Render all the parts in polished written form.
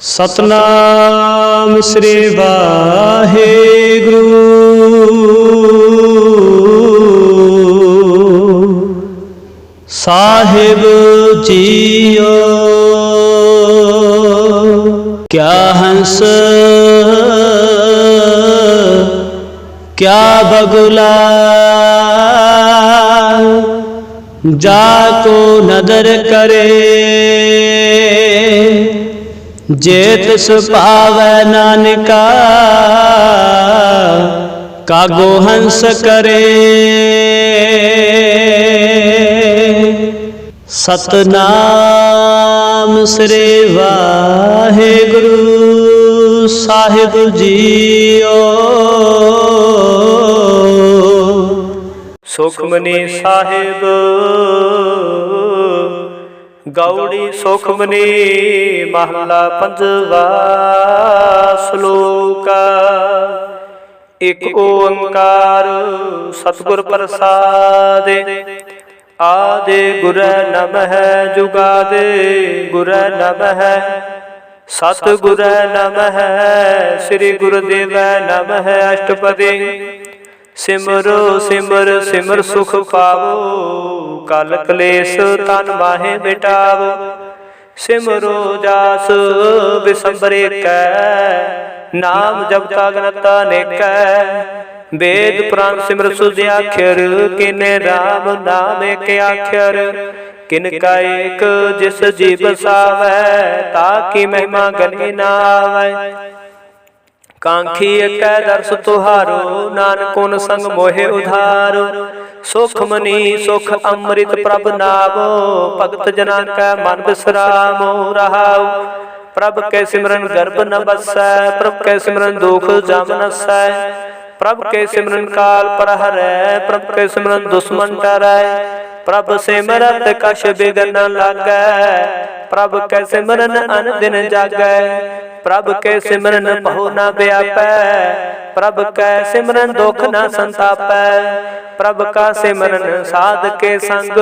सतनाम श्री वाहेगुरु। साहिब जियो क्या हंस क्या बगुला, जाको नदर करे जेत पावै नानका, कागो हंस करे। सतनाम श्री वाहेगुरु। साहिब जियो सुखमनी साहिब गौड़ी सुखमनी महला पंजवा श्लोका। एक ओंकार सतगुर प्रसादे, आदि गुर नमः जुगादे गुर नमः, सतगुर नमः श्री गुरुदेव नमः। अष्टपदी सिमरो सिमर सिमर सुख पावो, कल कलेश तन माहे मिटावो। सिमरो जास बिसंबरे कै, नाम जपता गनता नेकै। वेद पुराण सिमर सुध्याक्षर, किने राम नाम एक आख्यर। किनका एक जिस जी बसावै, ताकि महिमा गनी ना आवै। कांखी एक दर्श तुहारो, नानक उन संग मोहे उधारो। सुखमनी सुख अमृत प्रभ नामो, भगत जना का मन बिसरामो रहाओ। प्रभ के सिमरन गर्भ न बसै, प्रभ के सिमरन दुख जम नसै। प्रभ के सिमरन काल पर हरै, प्रभ के सिमरन दुश्मन डरै। प्रभ सिमरत कछ बिघन न लागै, प्रभ के सिमरन अन दिन जागै। प्रभ के सिमरन बहु न व्यापै, प्रभ के सिमरन दुख न संतापै। प्रभ का सिमरन साध के संग,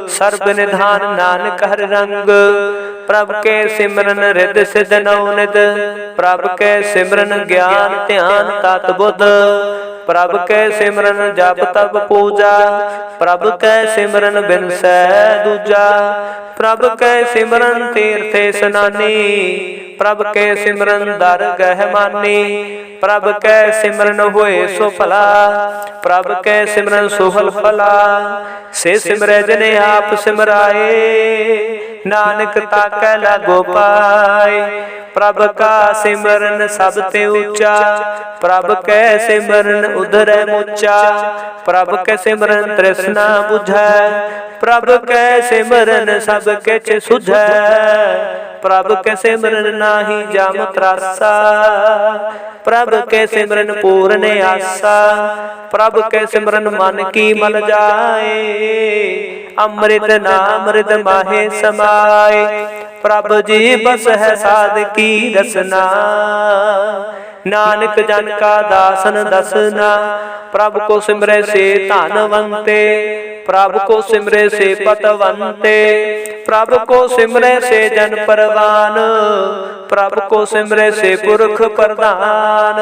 सर्ब निधान नानक हर रंग। प्रभ के सिमरन रिद सिद्ध नवनिध, प्रभ के सिमरन ज्ञान ध्यान तत बुध। प्रभ के सिमरन जप तप पूजा, प्रभ के सिमरन बिनसै दूजा। प्रभ के सिमरन तीर्थ स्नानी, प्रभ के सिमरन दरगह मानी। प्रभ के सिमरन होए सुफला, प्रभ के सिमरन सुफल फला। से सिमरै जिने आप सिमराए, नानक ताकै लागो पाए। प्रभ का सिमरन सबते ऊंचा, प्रभ के सिमरन उधरै मुचा। प्रभ के सिमरन तृष्णा बुझै, प्रभ के सिमरन सब किछ सुझै। प्रभ के सिमरन नाहि जाम त्रासा, प्रभ के सिमरन पूर्ण आसा। प्रभ के सिमरन मन की मल जाए, अमृत नाम हृद माहे समाए। प्रभ जी बस है साध की रसना, नानक जन का दासन दसना। प्रभ को सिमरे से धनवंते, प्रभ को सिमरे से पतवंते। प्रभ को सिमरे से जन परवान, प्रभ को सिमरे से पुरख प्रधान।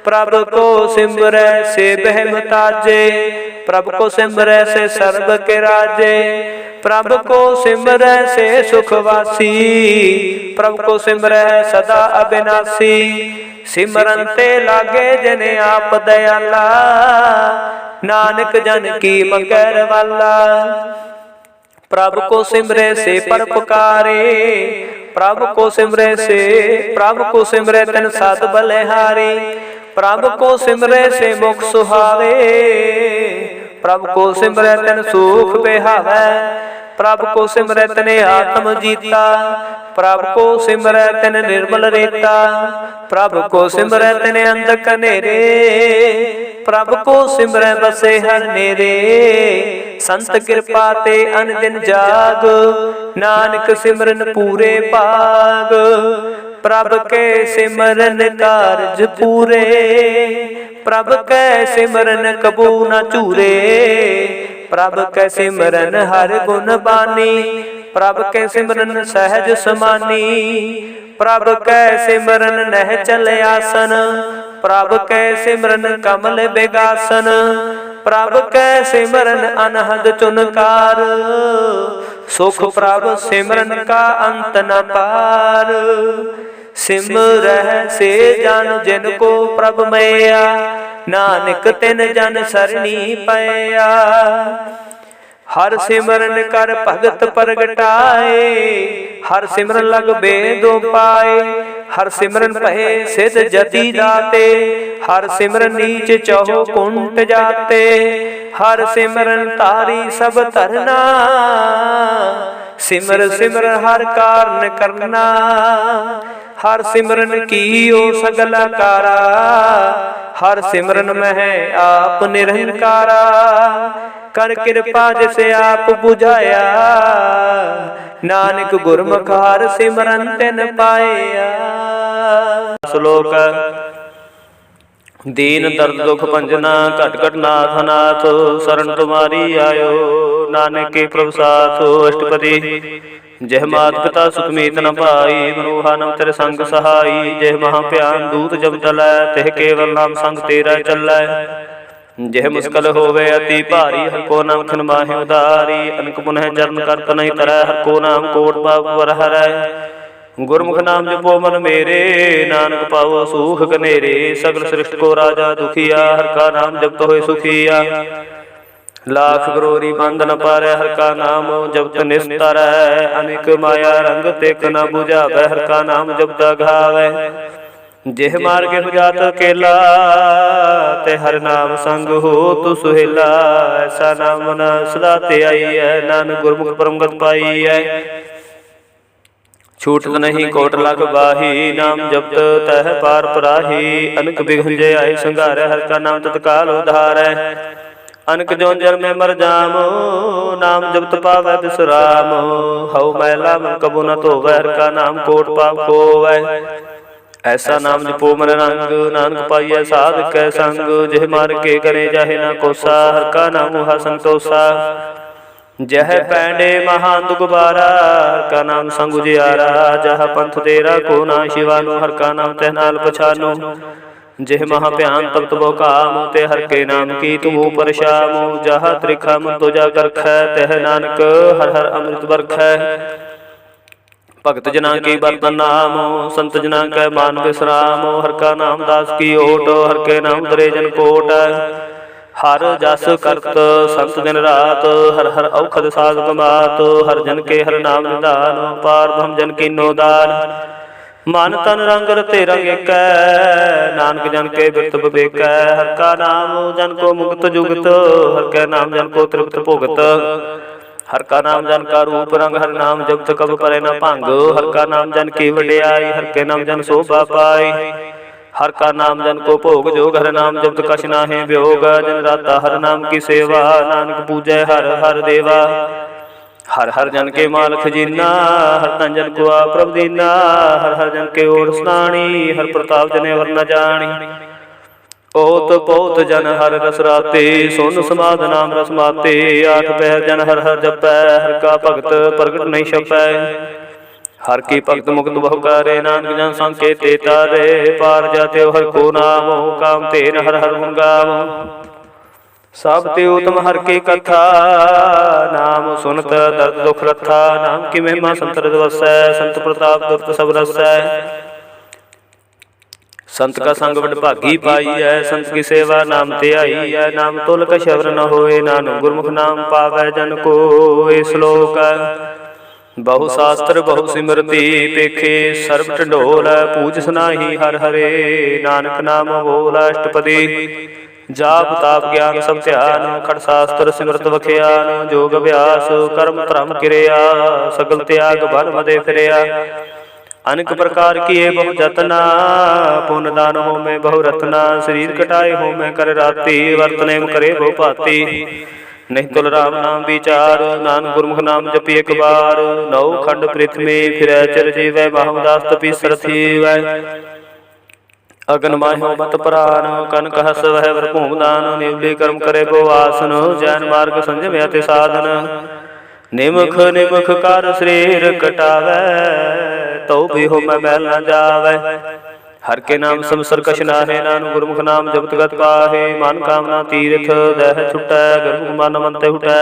प्रभ को सिमरे से बहम ताजे, प्रभ को सिमरे से सर्ब के राजे। प्रभ को सिमरे से सुखवासी, प्रभ को सिमरे सदा अविनाशी। सिमरन ते लागे जने आप दयाला, नानक जन की मगर वाला। प्रभ को सिमरे से पर पुकारे, प्रभ को सिमरे से प्रभ को सिमरे तन साध बलिहारी। प्रभ को सिमरे से मुख सुहावे, प्रभ को सिमरे तन सुख बिहावै। प्रभ को सिमरै तने आत्म जीता, प्रभ को सिमरै तन निर्मल रेता। प्रभ को सिमरै तने अंधक नेरे, प्रभ को सिमरै बसे हर नेरे। संत कृपा ते अन दिन जाग, नानक सिमरन पूरे पाग। प्रभ के सिमरन कारज पूरे, प्रभ के सिमरन कबू न चूरे। प्रभ के सिमरन हर गुण बानी, प्रभ के सिमरन सहज समानी। प्रभ कै सिमरन नह चल आसन, प्रभ कै सिमरन कमल बिगासन, प्रभ कै सिमरन अनहद चुनकार, सुख प्रभ सिमरन का अंत न पार। सिमरह से जन जिनको प्रभ मैया, नानक तिन जन सरनी पया। हर सिमरन कर भगत प्रगटाए, हर सिमरन लग बेदो पाए। हर सिमरन पहे सिद्ध जति दाते, हर सिमरन नीच चहो कुंट जाते। हर सिमरन तारी सब तरना, सिमर सिमर हर कारण करना। हर सिमरन कीओ सगला कारा, हर सिमरन मह आप निरंकारा। कर कृपा जिसे आप बुझाया, नानक गुरमुख हर सिमरन तिन पाया। श्लोक दीन दर्द दुख भंजना, घट घट नाथ नाथ। शरण तुम्हारी आयो, नानक के प्रभु साथ। अष्टपदी जय मात पिता सुत मीत न भाई, मनोहा नम तेरे संग सहाई। जय महाभयान दूत जब चलै, तेह केवल नाम संग तेरा चलै। जह मुश्किल होवे अति भारी, हर को नाम खिन माहि उदारी। अनक पुनः चरण करत नहीं तरह, हर को नाम कोट पाप वर हरै। गुरमुख नाम जपो मन मेरे, नानक पावो सुख कनेरे। सगल सृष्टि को राजा दुखिया, हर का नाम जपत होए सुखिया। लाख करोड़ी बंद न पारै, हर का नाम जपत निस्तर। अनेक माया रंग तेक न बुझावै, हर का नाम जपत घावै। जेह मार्ग जात अकेला, ते हर नाम संग हो तु सुहेला। ऐसा नाम मन सदा ते आई है, नानक गुरमुख परम गत पाई है। छूटत नहीं कोट लख बाही, नाम जपत तह पार पराही। अनक बिघन जय आए संघारै, हर का नाम तत्काल उधारै। अनक जोन जल में मर जामो, नाम जपत पावै विश्राम। हऊ मैला मन कबू न धोवै, हर का नाम कोट पाप खोवै। ऐसा नाम जपो मन रंग, नानक पाइय साध कै संग। जह मार के करे जाहे ना कोसा, हर का नाम मुहा संतोषा। जह पैंडे महान दुख बारा, हर का नाम संग उजियारा। जह पंथ तेरा को ना शिवानु, हर का नाम तह नाल पछानु। जह महाभयान तप्त बो काम, ते हर के नाम की तुम ऊपर शाम। जहाँ त्रिखा मन तुझा करखै, तह नानक हर हर अमृत बरखै। भगत जना की बर्तन नाम, संत जना कै मान विश्राम। हर का नाम दास की ओट, हर के नाम दरे जन कोट। हर जस करत संत दिन रात, हर हर औखद साधक मात। हर जन के हर नाम निदान, पार ब्रह्म जन की नो दान। मन तन रंग रते रंग एकै, नानक जन के बिरत विवेकै। हर का नाम जन को मुक्त जुगत, हर के नाम जन को तृप्त भुगत। हर का नाम जन का रूप रंग, हर नाम जपत कब परे न भंग। हर का नाम जन की वड्याई, हर के नाम जन शोभा पाई। हर का नाम जन को भोग जोग, हर नाम जपत कछ नाहि वियोग। जन राता हर नाम की सेवा, नानक पूजै हर हर देवा। हर हर जन के माल खजीना, हर तन जन को आप प्रभ दीना। हर हर जन के ओर स्नानी, हर प्रताप जने वर न जानी। ओत पोत जन हर रस राते, सुन समाध नाम रस माते। आठ पहर जन हर हर जपै, हर का भगत प्रगट नहीं छपै। हर की भगत मुक्त बहु करे, नानक जन संकेते तारे। पार जाते हर को नाम, काम तेन हर हर गुण गावो। सब ते उत्तम हर की कथा, नाम सुनत दर्द दुख रथा। नाम की महिमा संत हृदय वसै, संत प्रताप दुर्त सब रसै। संत का संग बड़ भागी पाई है, संत की सेवा नाम ते आई है। नाम तुल कछ अवर न होए, नानक गुरमुख नाम पावै जन को। श्लोक बहु शास्त्र बहु सिमरती, पेखे सर्ब ढंढोल। पूज सुनाही हर हरे, नानक नाम बोल। अष्टपदी जाप ताप ज्ञान सब ध्यान, खड़ शास्त्र सिमरत बख्यान। जोग अभ्यास कर्म धर्म क्रिया, सगल त्याग भर मदे फिरया। अनेक प्रकार किए बहु जतना, पुन दान हो में बहु रत्ना। शरीर कटाए हो में कर राती, वर्तने में करे बहु भांति। नहीं तुल राम नाम विचार, नानक गुरमुख नाम जपि एक बार। नौ खंड पृथ्वी फिरै चिर जीवै, बाहुदास तपि सरथी वै। अगन माह्यो मत प्राण, कनक हस वह वर भूमदान। निवली कर्म करे बहु आसन, जैन मार्ग संजम अति साधन। निमुख निमुख कर शरीर कटावै, तौ भी हो मैं मैल न जावै। हर के नाम समसर कछ नाहे, नानक गुरमुख नाम जपत गत पाहे। मन कामना तीर्थ दह छुटै, गुरमुख मन मन ते हुटै।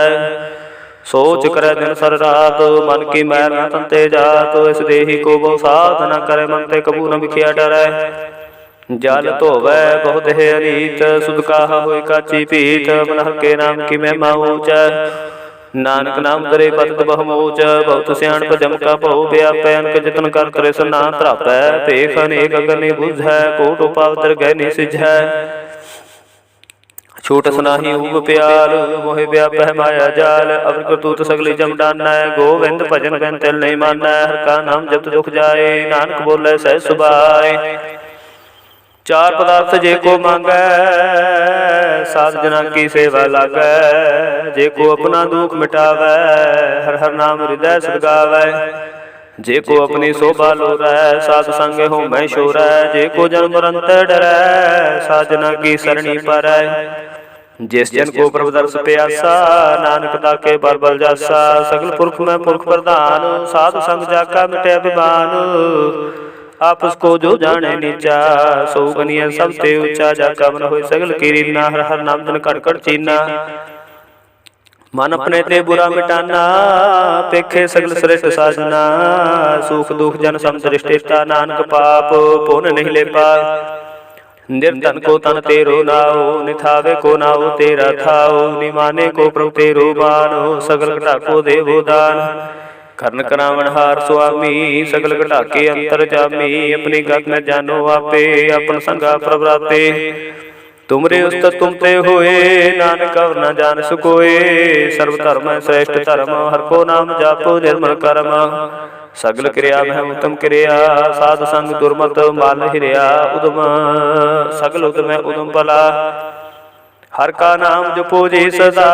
सोच करे दिन सर रात, मन की मैल न तंते जात। इस देही को बहु साध, न करे मन ते कबू न बिखिया डरै। जल धोवै बहुत है अनीत, सुध काहा होय काची पीत। मन हर के नाम की महिमा ऊंच, नानक नाम दरे पतत बहुमोच। बहुत सियाणप जम का भउ व्यापै, अनक जतन कर तृष्ण ना त्रापै। पेख अनेक अगनि बुझै, कोट उपाव दरगह नि सिझै। छूट सुनाही ऊब प्याल, मोहि व्यापै माया जाल। अवर करतूत सगली जम डानै, गोविंद भजन बिन तिल नहीं मानै। हर का नाम जपत दुख जाए, नानक बोलै सहज सुभाए। चार पदार्थ जे को मांगै, साध जना की सेवा लागै। जे को अपना दुख मिटावै, हर हर नाम हृदय सदगावै। जे को अपनी शोभा लोरै, साध संग हो मैं शोरै। जे को जन्म मरण ते डरै, साध जना की सरणी पारै। जिस जन को प्रभु दर्श प्यासा, नानक ताके बर बल जासा। सगल पुरख में पुरख प्रधान, साध संग जाका मिटे अभिमान। आपस को जो जाने नीचा, सो गनिया सब ते ऊंचा। जाका मन होय सगल कीरीना, हर हर नाम जन कट कट चीना। मन अपने ते बुरा मिटाना, पेखे सगल श्रेष्ठ साजना। सुख दुख जन सम दृष्टिता, नानक पाप पुण्य नहीं ले पा। निर्धन को तन तेरो नाओ, निथावे को नाओ तेरा थाओ। निमाने को प्रभु तेरो बानो, सगल घटा को देवो दान। कर्ण करावन हार स्वामी, सगल घटा के अंतर जामी। अपनी गत में जानो आपे, अपन संगा प्रभराते। तुमरे उस्तत तुम ते होए, नानक और न जान सुकोए। सर्व धर्म श्रेष्ठ धर्म, हर को नाम जापो निर्मल कर्म। सगल क्रिया में उत्तम क्रिया, साध संग दुर्मत माल हिरिया। उदम सगल उदम उदम भला, हर का नाम जपो जी सदा।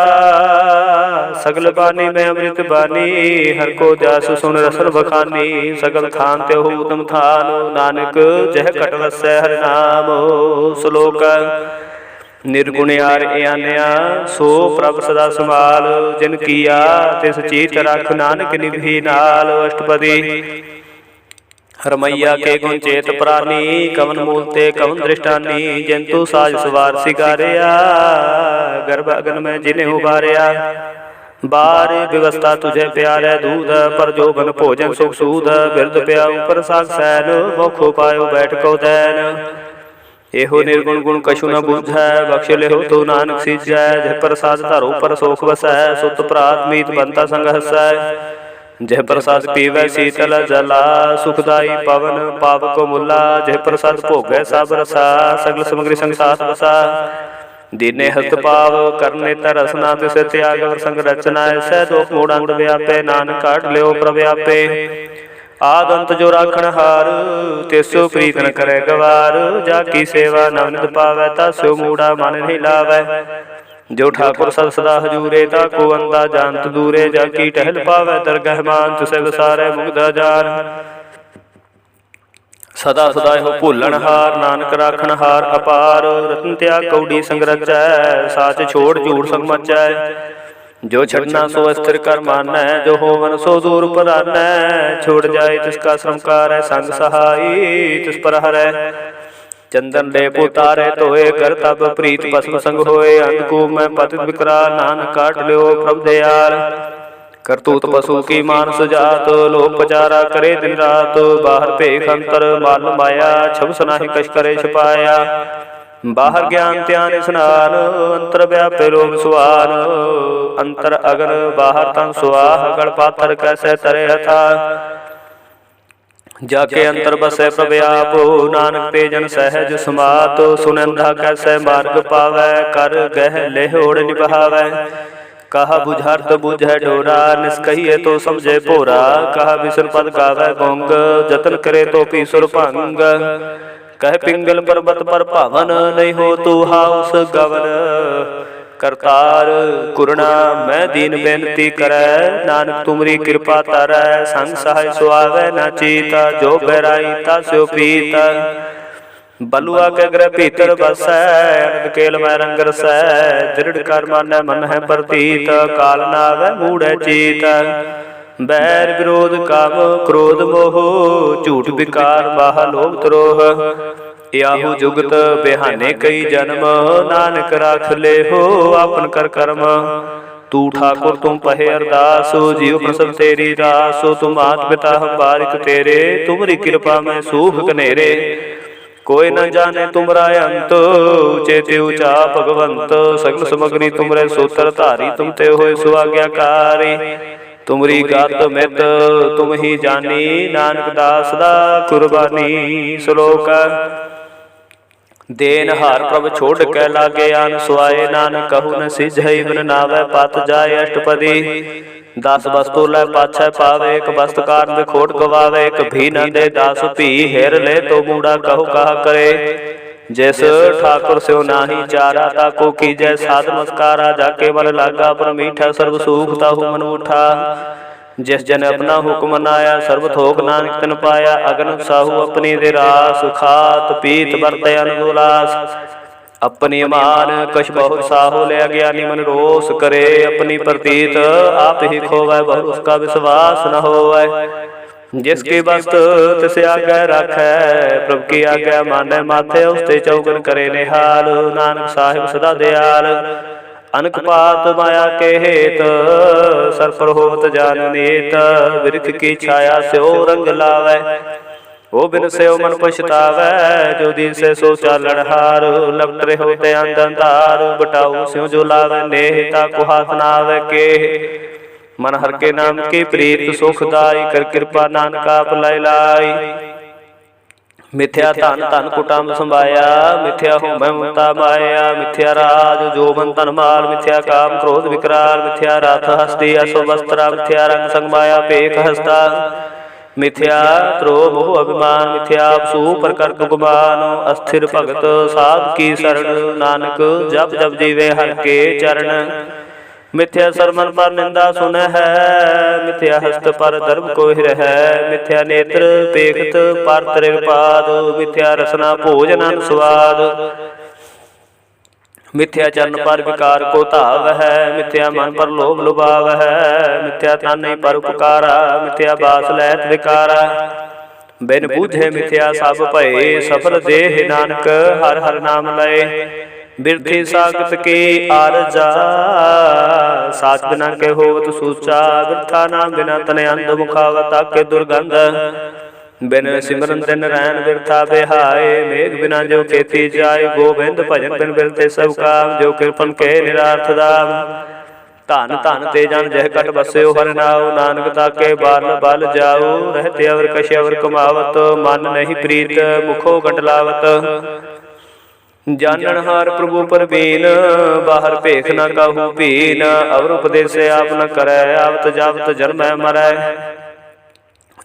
सगल बानी में अमृत बानी, हर को जास सुन रसन बखानी। सगल थान ते हो उत्तम थान, नानक जह कट वसै हरि नाम। श्लोक निर्गुण यार आन्या, सो प्रभ सदा संभाल। जिन किया तिस चीत रख, नानक निभि नाल। अष्टपदी रमैया के गुण चेत प्राणी, कवन मूलते कवन दृष्टानी। जंतु साज सवार सिगारिया, गर्भ अगन में जिन्हें उबारिया। बार व्यवस्था तुझे प्यारे दूध, पर जोगन भोजन सुख सूद। बिरद प्याऊ पर साग सैन, मोखो पायो बैठ को दैन। एहो निर्गुण गुण कछु न बुझै, बख्श लेहो तो नानक सीजै। जह प्रसाद धरो पर सोख वसै, सुत प्रात मीत बनता संग हसै। जह प्रसाद पीवै शीतल जला, सुखदाई पवन पावक मुला। जह प्रसाद भोगै सब रसा, सगल सामग्री संग साथ बसा। दीने हस्त पाव करने तरसना, तिस त्याग और संग रचना। ऐसे दोख मोड़ अंत व्यापे, नानक काट लियो प्रव्यापे। आद अंत जो राखण हार, तिसो प्रीत न करे गवार। जाकी सेवा नवनित पावै, तास्यो मूढ़ा मन नहीं लावै। जो ठाकुर सद सदा हजूरे, ताको अंदा जानत दूरे। जाकी टहल पावै दरगह मान, तुसे विसारै मुग्ध जान। सदा सदा हो भूलन हार, नानक राखण हार अपार। रतन त्याग कौड़ी संग रचै, साच छोड़ झूठ संग मचै। जो छड़ना सो स्थिर कर मानै, जो होवन सो दूर परानै। छोड़ जाए तिसका श्रमकार, संग सहाई तिस पर हरै। चंदन लेप उतारे तोए, कर तब प्रीत भस्म संग होए। अंधकूप में पतित विकराल, नानक काट लियो प्रभु दयाल। करतूत पशु की मानस जात, लोक पचारा करे दिन रात। बाहर पेख अंतर माल माया, छब सनाहि कछ करे छिपाया। बाहर ज्ञान त्यान स्नान, अंतर व्यापे रोग सुआन। अंतर अगन बाहर तन सुआह, गढ़ पाथर कैसे तरे अथा। जाके अंतर बसे प्रव्याप, नानक ते जन सहज समात। सुनंदा कैसे मार्ग पावै, कर गह लेहोड़ निभावै। कहा बुझार्थ बुझै डोरा, निष्कहिए तो समझे पोरा। कहा विष्णु पद गावै गोंग, जतन करे तो पीसुर भंग। कह पिंगल पर्वत पर पावन, नहीं हो तू हाउस गवन। करतार कुरना मैं दीन बेनती करै, नानक तुमरी कृपा तारै। संग सहाय सुआवै न चीता, जो गहराई तास्यो पीता। बलुआ के ग्रह भीतर बसै, अनंत केल मैं रंग रसै। दृढ़ कर मानै मन है प्रतीत, काल नावै मूढ़ चीत। बैर विरोध काम क्रोध मोह, झूठ विकार बाह लोभ द्रोह। याहू जुगत बिहाने कई जन्म, नानक राख ले हो आपन कर कर्म। तू ठाकुर तुम पहे अरदास, जीव प्रसव तेरी रास। तुम मात पिता हम बारिक तेरे, तुमरी कृपा में सूख कनेरे। कोई न जाने तुमरा अंत, चेते ऊचा भगवंत। सगल समग्री तुमरे सूत्र धारी, तुम ते होए सुआज्ञाकारी। तुमरी गात मित तुम ही जानी, नानक दास दा कुर्बानी। श्लोक देन हार प्रभ छोड़ कै लागे आन सुआए। नानक कहु न सिझई बिन नावै पत जाय अष्टपदी। 10 वस्तु लै पाछै पावे, एक वस्त कारण बिखोट गवावे। एक भी न दे दास भी, हेर ले तो मूड़ा कहु कहा करे। जैस ठाकुर स्यो नाही चारा, ताको कीजै साध नमस्कारा। जाके मन लागा पर मीठा, सर्व सुख ताहु मन उठा। जिस जन अपना हुक्म मनाया, सर्व थोक नानक तिन पाया। अगन साहू अपनी दे रास, खात पीत बरतै अनुलास। अपनी मान कछ बहुत साहो, ले अज्ञानी मन रोष करे। अपनी प्रतीत आप ही खोवै, बहुत उसका विश्वास न होवै। जिसकी वस्त तिसे आज्ञा राखै, प्रभु की आज्ञा मानै माथे। उसते चौगन करे निहाल, नानक साहिब सदा दयाल। अनक पात माया के हेत, सर पर होत जान नीत। बिरख की छाया स्यो रंग लावै, वो बिन स्यो मन पछतावै। जो दिसे सो चालन हार, लपट रहे होते अंधार। बटाऊ स्यो जो लावै नेह, ताको हाथ न आवे के। मन हर के नाम की प्रीत सुखदाई, कर कृपा नानक आप लाई लाई। मिथ्या धन धन कुटुंब संभाया, मिथ्या होमै ममता माया। मिथ्या राज जोबन तन माल, मिथ्या काम क्रोध विकराल। मिथ्या राथ हस्ती असो वस्त्रा, मिथ्या रंग संग माया पेख हस्ता। मिथ्या द्रोह मोह अभिमान, मिथ्या आपसू प्रकर गुमान। अस्थिर भगत साध की शरण, नानक जप जप जीवे हर के चरण। मिथ्या सरमन पर निंदा सुन है, मिथ्या हस्त पर धर्म को रह। मिथ्या नेत्र पेखत पर त्रिपाद, मिथ्या रसना भोजन स्वाद। मिथ्या चरण पर विकार को धाव है, मिथ्या मन पर लोभ लुभाव है। मिथ्या तन नहीं पर उपकारा, मिथ्या बास लैत विकारा। बिन बूझे मिथ्या सब भये, सफल देह नानक हर हर नाम लय। बिरथी सागत के आरजा, साच बिना के होवत सूचा। बिरथा नाम बिना तने अंध, मुखावत के दुर्गंध। बिन सिमरन दिन रैन बिरथा बेहाय, मेघ बिना जो खेती जाय। गोबिंद भजन बिन बिरथे सब काम, जो कृपन के निरार्थ दाम। धन धन ते जन जह कट बस्यो हर नाउ, नानक ताके बाल बल जाऊ। रहते अवर कश अवर कमावत, मन नहीं प्रीत मुखो गंडलावत। जानन हार प्रभु परवीन, बाहर भेख न काहू भीन। अवर उपदेश आप न करै, आवत जावत जन्मै मरै।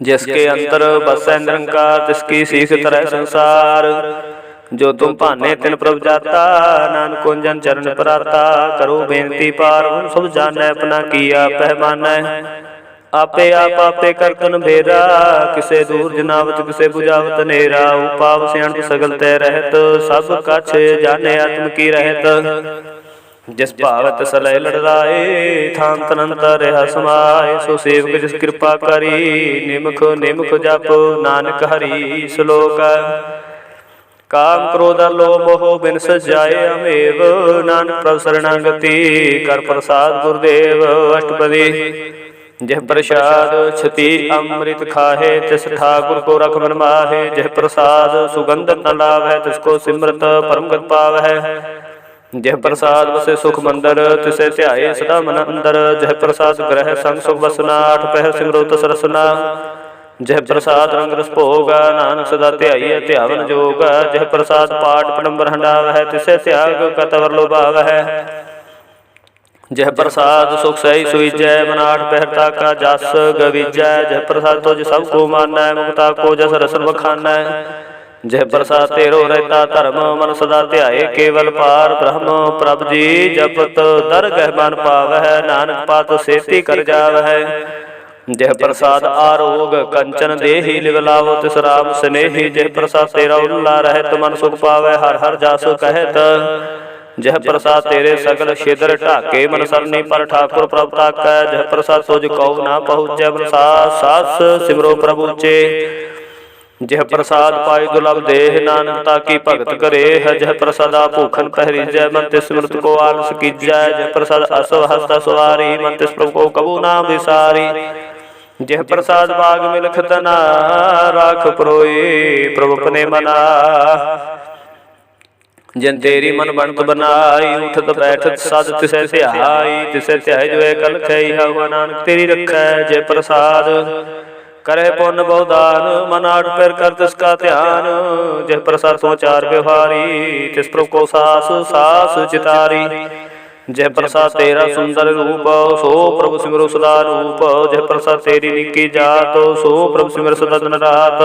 जिसके अंतर बसै निरंकार, तिसकी सीख तरह संसार। जो तुम भाने तिन प्रभ जाता, नानक जन चरण पराता। करो बेनती पार सब जानै, अपना किया पहमानै। आपे आपे करतन भेरा, किसे दूर जनावत किसे बुझावत नेरा। उपाव सियाणप सगल तै रहत, सब कछ जाने आत्म की रहत। जिस भावत सलय लड़ाए, थान तनंतर रहा समाए। सो सेवक जिस कृपा करी, निमख निमख जप नानक हरि। श्लोक काम क्रोध लोभ मोह बिन सजाए अमेव, नानक प्रभ शरणागति कर प्रसाद गुरुदेव अष्टपदी। जह प्रसाद छति अमृत खाहे, तिस ठाकुर को रख मन माहे। जह प्रसाद सुगंध न लाभ है, तिसको सिमरत परम गत पाव है। जह प्रसाद बसे सुख मंदर, तिसे ध्याये सदा मन अंदर। जह प्रसाद ग्रह संग सुख बसना, 8 पहर सिमरो तस रसना। जह प्रसाद रंग रस भोगा, नानक सदा ध्याइए ध्यावन जोगा। जह प्रसाद पाठ पडम्बर हंडाव है, तिसे त्याग कतवर लोभाव है। जह प्रसाद सुख सही सुईजै, मन 8 पहरता का जस गवीजै। जह प्रसाद तुझ सबको मानै, मुक्ता को जस रसन बखानै। जह प्रसाद तेरो रहता धर्म, मन सदा ध्याये केवल पार ब्रह्म। प्रभ जी जपत दरगह मन पावै, नानक पात सेती कर जावै। जह प्रसाद आरोग कंचन देहि, लिव लावो तिस राम स्नेही। जह प्रसाद तेरा उल्ला रहत, मन सुख पावै हर हर जास कहत। जह प्रसाद तेरे सगल छिद्र ढाके मन सरनी पर ठाकुर प्रभ ताकै। जह प्रसाद तुझ कौ ना पहुँचै मन सास सास सिमरो प्रभु चे। जह प्रसाद पाई दुर्लभ देह नानक ताकी भगत करे है। जह प्रसादा भूखन पहरीजै मन तिस स्मृत को आलस कीजै। जह प्रसाद असव हस्त सवारी मन तिस प्रभु को कबू ना विसारी। जह प्रसाद बाग मिलख तना राख परोए प्रभु अपने मना। जिन तेरी मन बनत बनाई उठत बैठत साध तिसै ध्याई। तिसै ध्याई जो कल खई हवा नानक तेरी रखै। जय प्रसाद करे पुण्य बहुदान मन आठ पैर कर तिसका ध्यान। जय प्रसाद तो चार व्यवहारी तिस प्रभु को सास सास चितारी। जय प्रसाद तेरा सुंदर रूप सो प्रभु सिमरो सदा रूप। जय प्रसाद तेरी निकी जात सो प्रभु सिमर सदा दिन रात।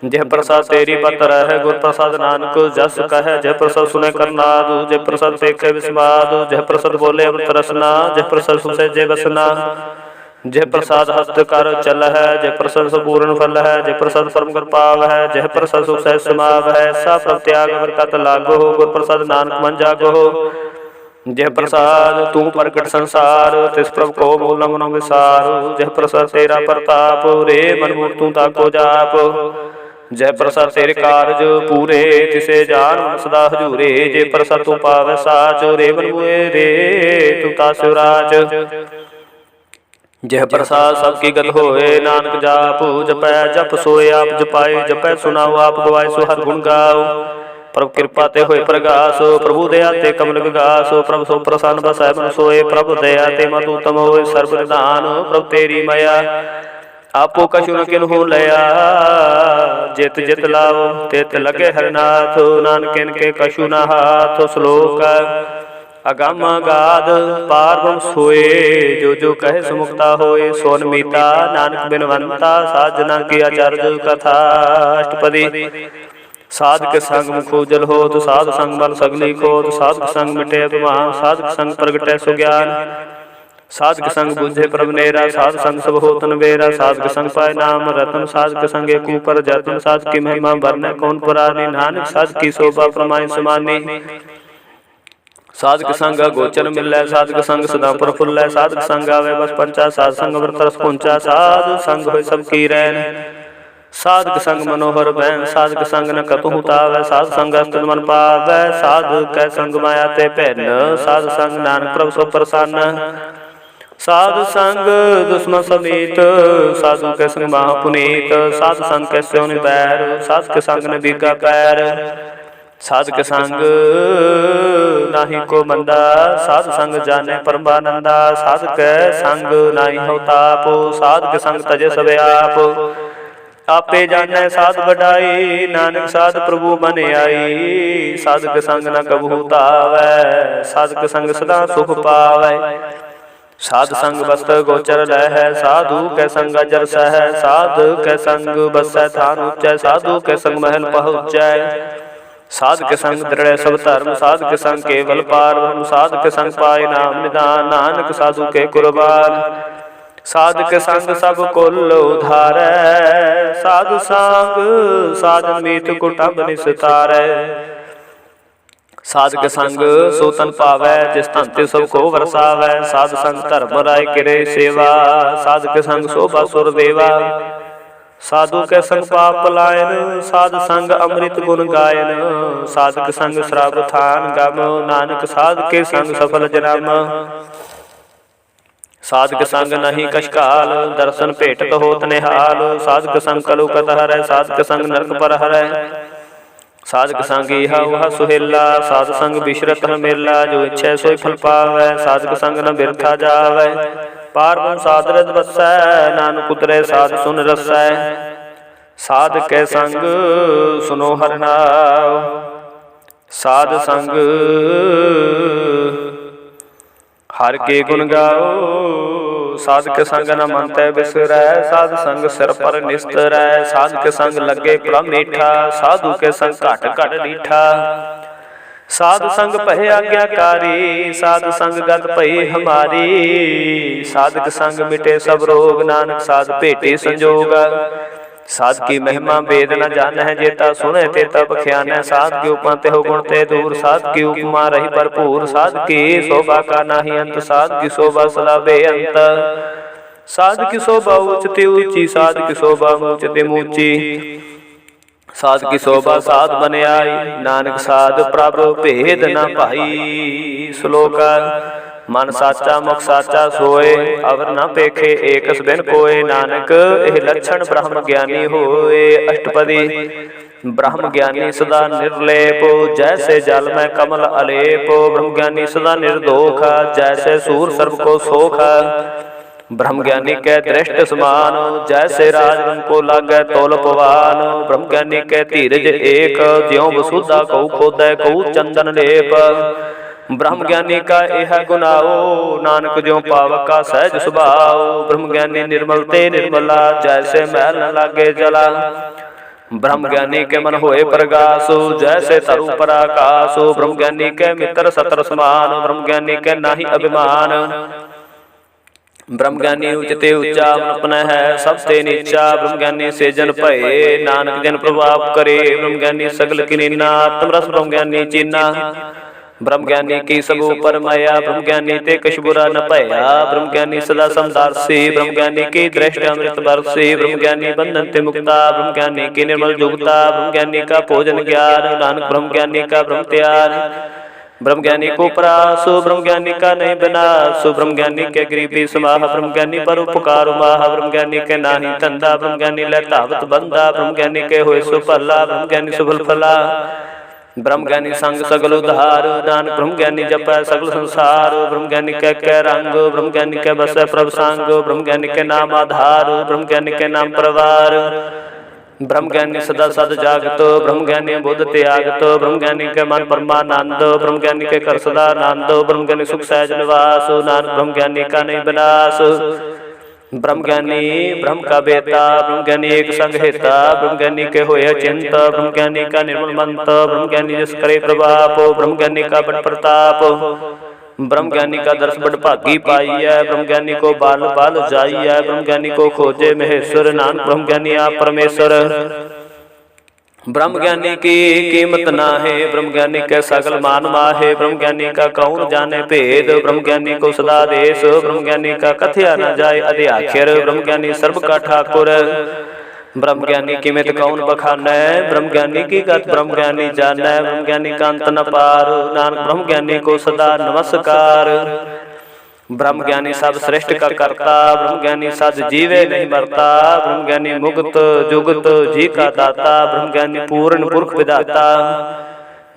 जय प्रसाद तेरी पत्र है गुर प्रसाद नानक जस कह। जय प्रसाद सुने करनाद जय प्रसाद देखे विस्माद। जय प्रसाद बोले अमृत रसना जय प्रसाद सुसे जय बसना। जय प्रसाद हस्त कर चल है जय प्रसाद संपूर्ण फल है। जय प्रसाद परम कृपाव है जय प्रसाद सुख सह समाव है। सा प्रभ त्याग बरकत लागो गुर प्रसाद नानक मन जागो। जय प्रसाद तू प्रगट संसार तिस प्रभ को मूल न मनो विसार। जय प्रसाद तेरा प्रताप रे मन मुख तू ताको जाप। जय प्रसाद तेरे कारज पूरे तिसे जान मन सदा हजूरे। जय प्रसाद तू पावै साच रे मन मुए रे तू तासुराज। जय प्रसाद सबकी गत होए नानक जाप जपै जप सोए आप जपाए। जपै सुनाओ आप गवाए सो हर गुण गाओ। प्रभु कृपा ते होए प्रगास प्रभु दया ते कमल विगास। प्रभु सो प्रसन्न बसै मन सोए प्रभु दया ते मत उत्तम होए सर्व निधान। प्रभु तेरी माया आपो कछु न किन्हु लया। जित जित लाओ तित लगे हरनाथ नानक इनके कछु न हाथ। श्लोक अगम अगाध पार ब्रह्म सोए जो जो कहे सुमुक्ता होए। सोन मीता नानक बिनवंता साजना की आचार्य कथा। अष्टपदी साधक संग मुखोजल हो तो साध संग बल सगली को। साधक संग मिटे अभिमान साधक संग प्रगटै सुज्ञान। साधक संग बुझे प्रभ नेरा साध संग सब हो तन बेरा। साधक संग पाए नाम रतन साधक संग एक ऊपर जतन। साधक की महिमा वर्णय कौन पुरानी नानक साधक की शोभा प्रमाण समानी। साधक संग गोचर मिलै साधक संग सदा प्रफुल्लै। साधक संग आवे बस पंचा साध संग अमृत रस पुंचा। साध संग होय सब की रैन साधक संग मनोहर बैन। साधक संग न कतहु तावै साध संग अस्तुल मन पावै। साधु कै संग माया ते पैन साध संग नानक प्रभु सो प्रसन्न। साधु संग दुश्मन समेत साधु के संग महापुनीत। साधु संग के स्यों बैर साधु के संग न बीगा पैर। साधु के संग नाही को मंदा साधु संग जाने परमानंदा। साधु के संग नाही हो ताप साधु के संग तजे सबे आप। आपे जाने साध बढ़ाई नानक साध प्रभु मन आई। साधु के संग न कबहू तावै साधु के संग सदा सुख पावै। साधु संग वस्त्र गोचर लह साधु के संग अजर सह। साधु के संग बसै थान उच्चै साधु के संग महल पहुँचै। साधु के संग दृढ़ सब धर्म साधु के संग केवल पार ब्रह्म। साधु के संग पाए नाम निदान नानक साधु के कुर्बान। साधु के संग सब कुल उधारै साधु संग साधन मीत कुटुंब निस्तारै। साधु के संग सोतन पावै जिस धन ते सब को वरसावै। साधु संग धर्म राय करे सेवा साधु के संग शोभा सुर देवा। साधु के संग पाप पलायन साधु संग अमृत गुण गायन। साधु के संग श्राप थान गम नानक साधु के संग सफल जन्म। साधु के संग नहीं कशकाल दर्शन भेटत होत निहाल। साधु के संग कलुकत हरै साधु के संग नरक पर हरै। साधु के संग इहा उहा सुहेला साधु संग बिशरत मेला। जो इच्छै सोई फल पावै साधु के संग न बिरथा जावै। पार ब्रह्म साधरत बसै नानक उतरै साधु सुन रसै। साधु के संग सुनो हर नाम साधु संग हर के गुण गाओ। साधु के संग न मन तै बिसरै साधु संग सिर पर निस्तरै। साधु के संग लगे प्रभ मीठा साधु के संग घट घट रीठा। साधु संग पहे आज्ञाकारी साधु संग गत पई हमारी। साधु के संग मिटे सब रोग नानक साधु भेटे संजोग। साध की महिमा वेद न जान है, जेता सुने तेता बख्यान है। साध की उपमा ते हो गुण ते दूर, साध की उपमा रही भरपूर। साध की शोभा का नाही अंत, साध की शोभा सदा बेअंत। साध की शोभा ऊंचती ऊंची, साध की शोभा ऊंचती ऊंची। साध की शोभा साध बन आई, नानक साध प्रभ भेद न पाई। श्लोक मन साचा मुख साचा सोए, अवर न पेखे एकस बिन कोय। नानक एह लक्षण ब्रह्म ज्ञानी होए। अष्टपदी ब्रह्म ज्ञानी सदा निर्लेप, जैसे जल में कमल अलेप। ब्रह्म ज्ञानी सदा निर्दोख, जैसे सूर सर्व को सोख। ब्रह्म ज्ञानी के दृष्ट समान, जैसे राजन को लागे तोल पवान। ब्रह्म ज्ञानी के धीरज एक, ज्यों वसुधा कऊ खोदै कऊ चंदन लेप। ब्रह्म ज्ञानी का यह गुनाओ, नानक ज्यों पावक का सहज स्वभाव। ब्रह्म ज्ञानी निर्मल ते निर्मला, जैसे मैल न लागे जला। ब्रह्म ज्ञानी के मन होए प्रगास, जैसे तरु पर आकाश। ब्रह्म ज्ञानी के मित्र सतर समान, ब्रह्म ज्ञानी के नाही अभिमान। ब्रह्म ज्ञानी उचते ऊंचा, अपना है सबसे नीचा। ब्रह्म ज्ञानी से जन भये, नानक जन प्रभाव करे। ब्रह्म ज्ञानी सगल किनीना, तमरस ब्रह्म ज्ञानी चीना। ब्रह्म ज्ञानी की सब ऊपर माया, ब्रह्म ज्ञानी ते कछ बुरा न भया। ब्रह्म ज्ञानी सदा समदारसी, ब्रह्म ज्ञानी की दृष्टि अमृत बरसी। ब्रह्म ज्ञानी बंधन ते मुक्ता, ब्रह्म ज्ञानी की निर्मल जुगता। ब्रह्म ज्ञानी का भोजन ज्ञान, नानक ब्रह्म ज्ञानी का ब्रह्म त्याग। ब्रह्म ज्ञानी को परासु, ब्रह्म ज्ञानी का नहीं बनासु। ब्रह्म ज्ञानी के गरीबी समाह, ब्रह्म ज्ञानी पर उपकार माह। ब्रह्म ज्ञानी के नाही धंधा, ब्रह्म ज्ञानी ले धावत बंदा। ब्रह्म ज्ञानी के होए सुफला, ब्रह्म ज्ञानी सुफल फला। ब्रह्म ज्ञानी संग सगल उधार, नानक ब्रह्म ज्ञानी जपै सगल संसार। ब्रह्म ज्ञानी के रंग, ब्रह्म ज्ञानी के बसै प्रभ संग। ब्रह्म ज्ञानी के नाम आधार, ब्रह्म ज्ञानी के नाम परवार। ब्रह्म ज्ञानी सदा सद जागत, ब्रह्म ज्ञानी बुद्ध त्यागत। ब्रह्म ज्ञानी के मन परमानंद, ब्रह्म ज्ञानी के कर सदा आनंद। ब्रह्म ज्ञानी सुख सहज निवास, नानक ब्रह्म ज्ञानी का नहीं विनाश। ब्रह्म ज्ञानी ब्रह्म का बेता, ब्रह्म ज्ञानी एक संग हेता। ब्रह्म ज्ञानी के होय चिंत, ब्रह्म ज्ञानी का निर्मल मंत। ब्रह्म ज्ञानी जिस करे प्रभाप, ब्रह्म ज्ञानी का बड़ प्रताप। ब्रह्म ज्ञानी का दर्श बड़ भागी पाई है, ब्रह्म ज्ञानी को बाल बाल जाई है। ब्रह्म ज्ञानी को खोजे महेश्वर, नानक ब्रह्म ज्ञानी आप परमेश्वर। ब्रह्म ज्ञानी की कीमत ना है, ब्रह्म ज्ञानी के सगल मान माहे। ब्रह्म ज्ञानी का कौन जाने भेद, ब्रह्म ज्ञानी को सदा देश। ब्रह्म ज्ञानी का कथया न जाए अध्याक्षर, ब्रह्म ज्ञानी सर्व का ठाकुर। ब्रह्म ज्ञानी कीमत कौन बखानै, ब्रह्म ज्ञानी की गत ब्रह्म ज्ञानी जानै। ब्रह्म ज्ञानी का अंत न पार, नानक ब्रह्म ज्ञानी को सदा नमस्कार। ब्रह्म ज्ञानी सब श्रेष्ठ का करता, ब्रह्म ज्ञानी सद जीवे नहीं मरता। ब्रह्म ज्ञानी मुक्त जुगत जी का दाता, ब्रह्म ज्ञानी पूर्ण पुरख विदाता।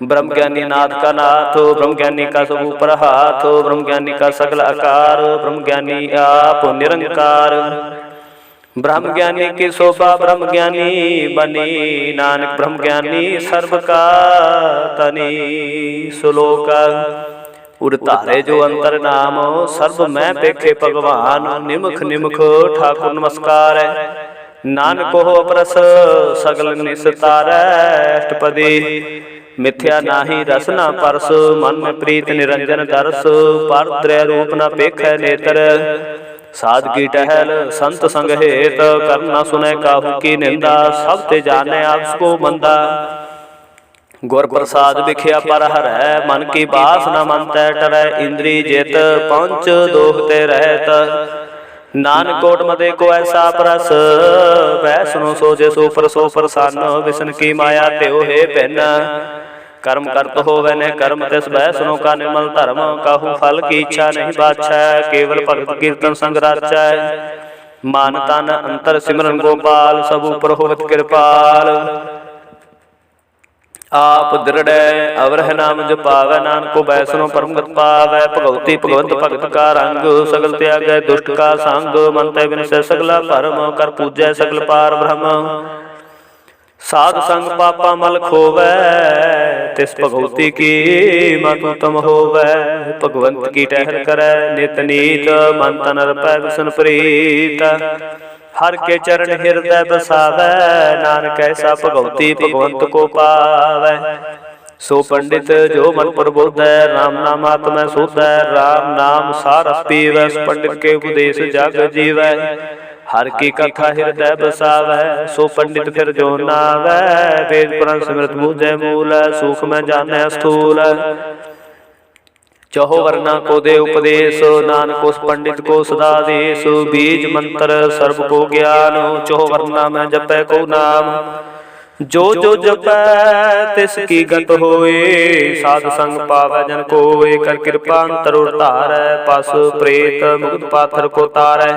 ब्रह्म ज्ञानी नाथ का नाथ, ब्रह्म ज्ञानी का सब ऊपर हाथ। ब्रह्म ज्ञानी का सगल आकार, ब्रह्म ज्ञानी आप निरंकार। ब्रह्म ज्ञानी की शोभा ब्रह्म ज्ञानी बनी, नानक ब्रह्म ज्ञानी सर्व का तनी। श्लोक उड़तारे जो अंतर नाम, सर्व मैं पेखे भगवान। निमुख निमुख ठाकुर नमस्कार, नानक हो अपरस सगल निस्तार। अष्टपदी मिथ्या नाही रस न परस, मन में प्रीत निरंजन दरस। परत्रय रूप न पेखै नेत्र, साध की टहल संत संग हेत। कर न सुने काहू की निंदा, सब ते जाने आपको मंदा। गुर प्रसाद विख्या पर हरै, मन की बास न मन तै टरै। इंद्री जित पहुँच दोखते रहत, नानक कोट मदे को ऐसा परस। वैष्णो सोजे सो प्रसन्न, विष्णु की माया त्यो हे भिन्न। कर्म करत होवै न कर्म तिस, वैष्णो का निर्मल धर्म। काहू फल की इच्छा नहीं बाछै, केवल भगत कीर्तन संग राचै। मान तन अंतर सिमरन गोपाल, सब ऊपर होवत कृपाल। आप दृढ़ अवर है नाम जपावै, नानक को वैष्णो परम गत पावै। भगवती भगवंत भगत का रंग, सगल त्यागै दुष्ट का संग। मन तै बिनसै सगला भरम, कर पूजै सगल पार ब्रह्म। साध संग पापा मल खोवै, तिस भगवती की मत उत्तम होवै। भगवंत की टहल करै नित नीत, मन तन अर्पै विष्णु प्रीत। हर के चरण हृदय बसावै, नानक ऐसा भगवती भगवंत को पावै। सो पंडित जो मन प्रबोधै, राम नाम आत्मै शोधै। राम नाम सारस पीवै, पंडित के उपदेश जग जीवै। हर की कथा हृदय बसावै, सो पंडित फिर जो नावै। वेद पुराण सिमरत बूझै मूल, सूख में जानै स्थूल। चहो वर्णा को दे उपदेश, नानक उस पंडित को सदा देश। बीज मंत्र सर्व को ज्ञान, चहो वर्णा में जपै को नाम। जो जो जपै तिसकी गत होए, साध संग पावै जन कोय। कर कृपा अंतर उतारै, पस प्रेत मुक्त पाथर को तारै।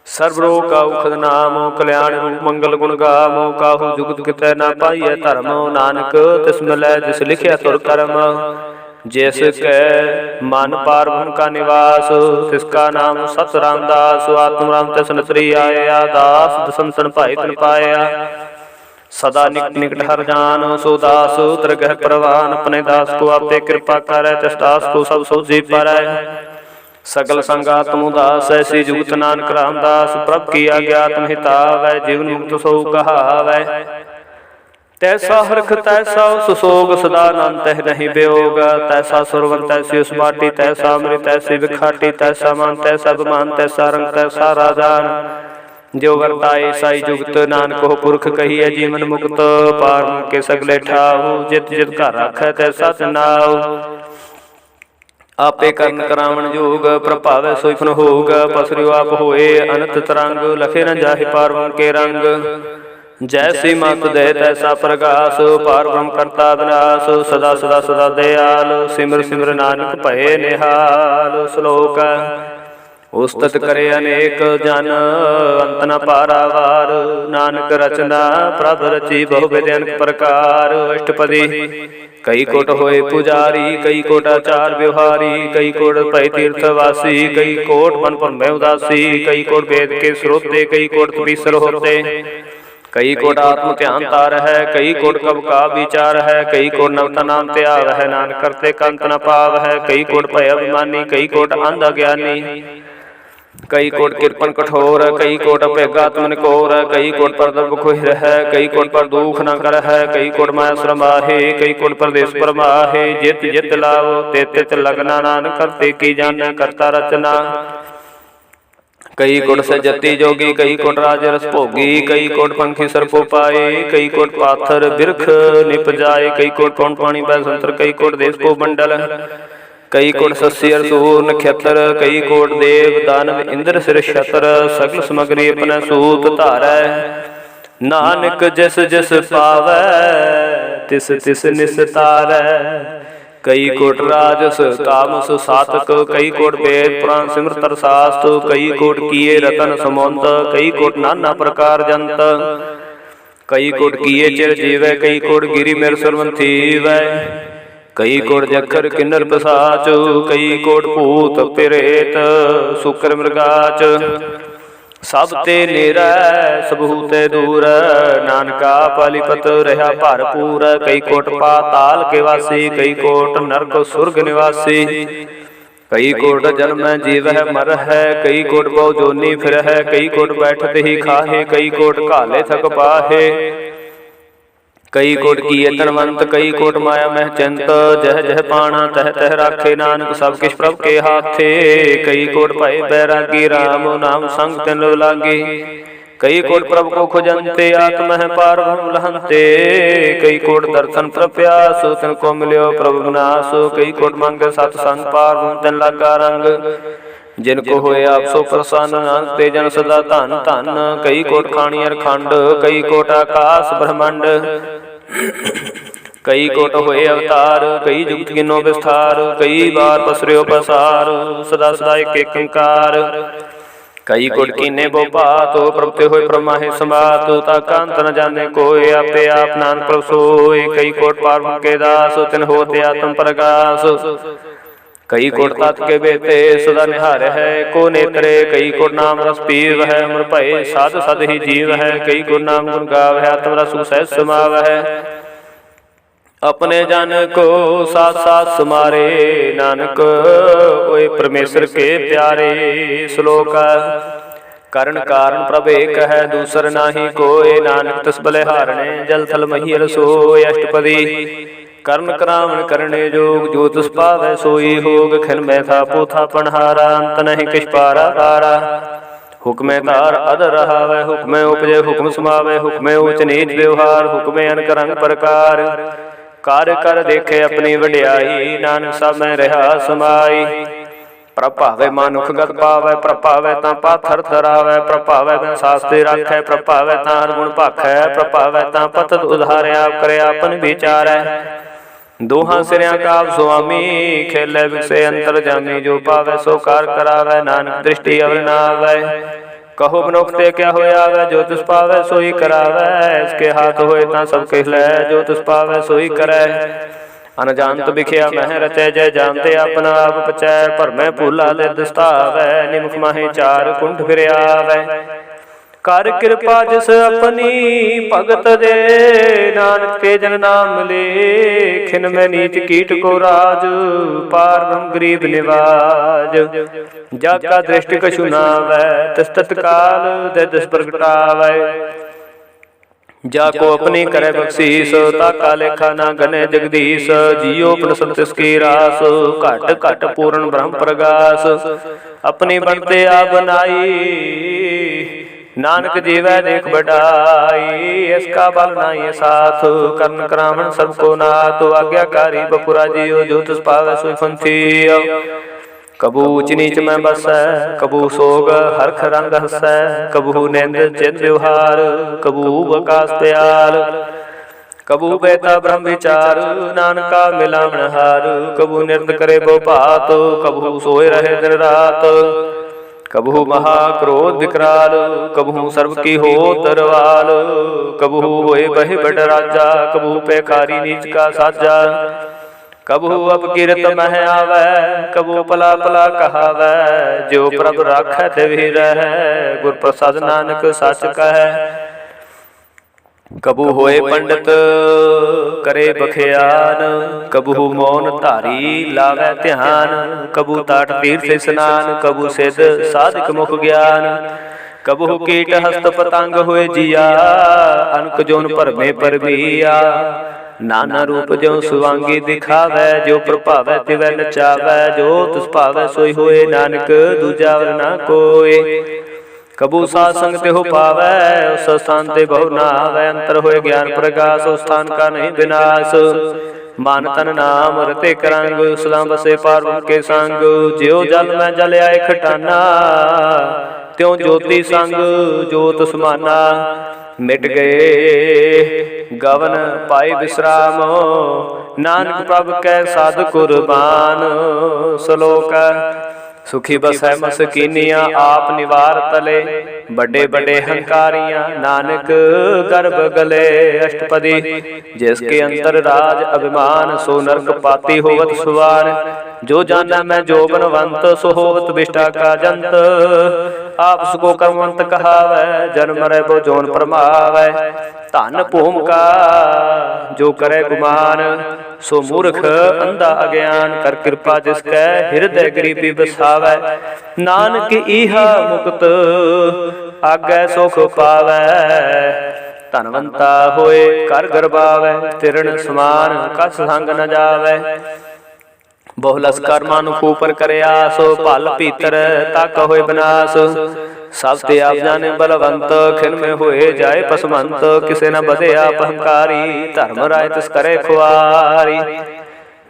सर्व रोग का उखद नाम, कल्याण रूप मंगल गुण गाम। काहू जुगत कितै ना पाइयै धर्म, नानक तिस मिलै जिस लिखिया तुर कर्म। जैस कै मन पार ब्रह्म का निवास, तिसका नाम सत रामदास। आत्म राम तिस नतरी आया, दास दसंतन भाई तन पाया। सदा निकट निकट हर जान, सो दास दरगह परवान। अपने दास को आपे कृपा करै, तिस दास को सब सोझी पारै। सगल संगात उदास, ऐसी जुगत नानक रामदास। प्रभ की आज्ञा तुम हितावै, जीवन मुक्त सो कहावै। तैसा हरख तैसा सुसोग, सदा नाम तह नहीं वियोग। तैसा सुरवन तैसी उस बाटी, तैसा अमृत तैसी विखाटी। तैसा मान तैसा अभिमान, तैसा रंग तैसा राजान। जो वर्ताए साई जुगत, नानक हो पुरख कहिए जीवन मुक्त। पार के सगले ठाहु, जित जित घर राखै तैसा नाव। आपे करण करावण जोग, प्रभावै सोई फन होग। पसरियो आप होए अनंत तरंग, लखे न जाहि पार के रंग। जैसी मत दे तैसा प्रकाश, पार ब्रह्म करता विनाश। सदा सदा सदा दयाल, सिमर सिमर नानक भये निहाल। श्लोक उस्तत करे अनेक जन, अंत न पारावार। नानक रचना प्रभ रची, बहु विधि अनेक प्रकार। अष्टपदी कई कोट होए पुजारी, कई कोट आचार व्यवहारी। कई कोट भय तीर्थवासी, कई कोट मन पर में उदासी। कई कोट वेद के स्रोते, कई कोट पीसर होते। कई कोट आत्म ध्यान तार है, कई कोट कब का विचार है। कई कोट नवता नाम त्याग है, नानक करते कंत न पाव है। कई कोट भय अभिमानी, कई कोट अंध अज्ञानी। कई कोट कृपन कठोर, कई कोट अपेगात्म निकोर। कई कोट पर दर्भ खुहिर है, कई कोट पर दुख न कर है। कई कोट माया श्रमाहे, कई कोट परदेश परमाहे। जित जित लाभ तित तित लगना, नानक करते की जान करता रचना। कई कोट से जति जोगी, कई कोट राज रस भोगी। कई कोट पंखी सर्पो पाए, कई कोट पाथर बिरख निप जाए। कई कोट पौन पानी बैसंतर, कई कोट देश को मंडल। कई कोट शशि सूर नक्षत्र, कई कोट देव दानव इंद्र सिर छत्र। सगल समग्री अपने सूत धारै, नानक जिस जिस पावै तिस तिस निस्तारै। कई कोट राजस तामस सातक, कई कोट वेद पुराण सिमरत शास्त्र। कई कोट किए रतन समुंद, कई कोट नाना प्रकार जंत। कई कोट किए चिर जीवै, कई कोट गिरी मेर सरवन थीवै। कई कोट जखर किन्नर पिशाच, कई कोट भूत प्रेत सुकर मृगाच। सब ते नेरै सबहु ते दूर, नानका पालीपत रहा भरपूर। कई कोट पाताल के वासी, कई कोट नरक सुरग निवासी। कई कोट जन्म जीव है मर है, कई कोट बहु जोनी फिर है। कई कोट बैठत ही खाहे, कई कोट काले थक पाहे। कई कोट किए धनवंत, कई कोट माया मह चिंत। जह जह पाना तह तह राखे, नानक सब किछ प्रभ के हाथे। कई कोट भय बैरागी, राम नाम संग तिन लागे। कई कोट प्रभु को खुजंते, आत्म है पार ब्रह्म लहंते। कई कोट दर्शन प्रप्यास, तिन को मिल्यो प्रभु विनाश। कई कोट मांगे सतसंग, पार ब्रह्म तिन लागा रंग। जिनको होए आप सो प्रसन्न, नानक ते जन सदा धन धन। कई कोट खाणियर खंड, कई कोट आकाश ब्रह्मांड। कई कोट होए अवतार, कई जुगत गिनो विस्तार। कई बार पसरियो पसार, सदा सदा एक अंकार। कई कोट कीने बो पात, प्रभुते होए प्रमाहे समात। ताका अंत न जाने कोय, आपे आप नानक प्रभु सोय। कई कोट पार के दास, तिन होते आत्म प्रकाश। कई कोट तात के बेते सदा निहार है को नेत्रे। कई कोट नाम रस पीव है, अमर भय साध सद ही जीव है। कई कोट नाम गुण गाव है, आत्म रस सहज समाव है। अपने जन को साथ साथ समारे, नानक ओए परमेश्वर के प्यारे। श्लोक करण कारण प्रभ एक है, दूसर नाही कोय। नानक तस बलिहारणे, जल थल मही रसोय। अष्टपदी कर्ण करावण करने जोग, जो तुस पावै सोई होग। खिन मैं था पोथा पणहारा, अंत नहीं किछ पारा पारा। हुक्मे तार अदर रहावै, हुक्मे उपजे हुक्म समावै, हुक्मे ऊच नीच व्यवहार, हुक्मे अनक रंग प्रकार। कार कर देखे अपनी वड्याई, नानक सब में रहा समाई। प्रभावे मानुख गत पावै, प्रभावे तां पाथर धरावै, प्रभावे बिन शास्त्री राखै, प्रभावे तां हर गुण भाखै, प्रभावे तां पतत उधारे आप करे आपन विचारै। दोहां सिरिया का स्वामी, खेले विकसे अंतर जामी, जो पावे सो कार करावै, नानक दृष्टि अवर न आवै। कहो मनुख ते क्या होया वै, जो तिस पावै सोई करावै, इसके हाथ होए तां सब कहलै, जो तिस पावै सोई करै। अनजानत बिखिया मह रचै, जय जानते अपना आप पचै, भरमै भूला ले दस्तावै, निमुख माहे चार कुंठ फिर आवै। कर कृपा जिस अपनी भगत दे, नानक ते जन नाम ले, खिन में नीच कीट को राज, पार ब्रह्म गरीब निवाज। जाका दृष्टि कछु नावै, तिस तत्काल दे दिस प्रगटावै। जाको अपनी करे बख्शीस, ताका लेखा ना गने जगदीश, जियो प्रसन्न तिसकी रास, घट घट पूर्ण ब्रह्म प्रगास। अपनी बनते आ बनाई, नानक जीवै देख बढ़ाई, इसका बल नाई साथ, कर्ण करावण सबको नाथ। आज्ञाकारी बपुरा जियो, जो तिस पावै सोई पंथी। कबू ऊच नीच में बसै, कबू सोग हरख रंग हसै, कबू नेंद चित व्यवहार, कबू आकाश प्याल। कबू बेता ब्रह्म विचार, नानका मिलावण हार, कबू नृत्य करे बो भात, कबू सोए रहे दिन रात। कबहू महा क्रोध विकराल, कबहू सर्व की हो तरवाल, कबहू होए बहि बड़ राजा, कबहू पेखारी नीच का साजा। कबहू अपकीरत मह आवै, कबहू पला पला कहावै, जो प्रभ राखै तिवहि रहै, गुर प्रसाद नानक सच कहै। कबू होए पंडित करे बखियान, कबहू मौन धारी लावै ध्यान, कबू ताट तीर्थ स्नान, कबू सिद्ध साधिक मुख ज्ञान। कबहू कीट हस्त पतंग होए जिया, अनक जोन भरमे परबिया। नाना रूप जो सुवांगी दिखावै, जो प्रभावै तिवै नचावै, जो तिस भावै सोई होए, नानक दूजा वर ना कोय। कबू साध संग तिहु पावै, उस स्थान ते बहु ना आवै, अंतर होए ज्ञान प्रकाश, उस स्थान का नहीं विनाश। मान तन नाम रते करंग, सदा बसे पार के संग, ज्यो जल में जल आए खटाना, त्यों ज्योति संग जोत समाना। मिट गए गवन पाई विश्राम, नानक प्रभ कै साध कुर्बान। श्लोक सुखी बसै मसकीनिया, आप निवार तले, बड़े बड़े हंकारियां, नानक गर्भ गले। अष्टपदी जिसके अंतर राज अभिमान, सो नरक पाती होवत सुवार। जो जाना मैं जो बनवंत, सो होवत विष्टा का जंत। आप सुको कर्मवंत कहावै, जन्म मरै बो जोन परमावै। धन भूम का जो करे गुमान, सो मूर्ख अंधा अज्ञान। कर कृपा जिसकै हृदय गरीबी बसावै, नानक इहा मुक्त आगै सुख पावै। धनवंता होए कर गरबावै, तिरण समान कस संग न जावै। बहुलस कर मानुख ऊपर करे आस, भल भीतर ताक होए विनाश। सब ते आप जाने बलवंत, खिन में होए जाए पसमंत। किसे न बधे आप अहंकारी, धर्म राय तिस करे खुआरी।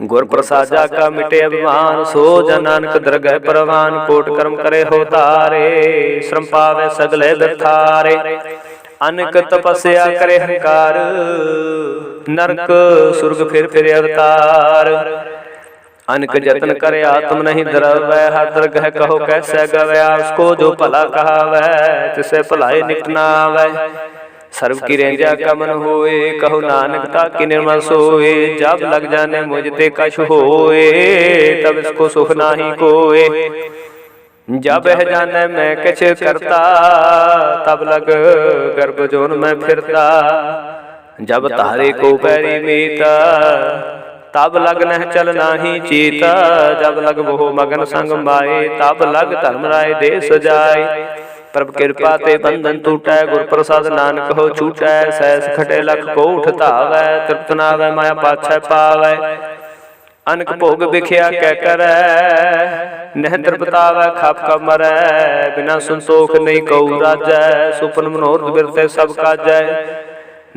गुर प्रसादा का मिटे अभिमान, सो जन नानक दरगह परवान। कोट कर्म करे हो तारे, श्रम पावे सगले व्यर्थारे। अनक तपस्या करे हंकार, नरक सुर्ग फिर अवतार। अनक जतन करे आत्म नहीं धरवै, हर दरगह कहो कैसे गवै। उसको जो भला कहावै, तिसे भलाई निकट न आवै। सर्व की रेंजा का मन होए, कहो नानक ताकि निर्मल सोए। जब लग जाने मुझ ते कछ होए, तब इसको सुख नाही कोए। जब है जाने मैं किछ करता, तब लग गर्भ जोन में फिरता। जब तारे को पैरी मीता, तब लग नह चल नाही चीता। जब लग वो मगन संग माए, तब लग धर्म राय देश जाय। प्रभ कृपा ते बंधन टूटै, गुर प्रसाद नानक हो छूटै। सहस खटे लख को उठतावै, तृप्त नावै माया पाछै पावै। अनक भोग बिखिया कै करै, ਨਹਿ ਤ੍ਰਿਪਤਾਵੈ ਖਪ ਖਪ ਮਰੈ, ਬਿਨਾ ਸੰਤੋਖ ਨਹੀਂ ਕਉ ਰਾਜੈ, ਸੁਪਨ ਮਨੋਰਥ ਬਿਰਤੇ ਸਭ ਕਾਜੈ।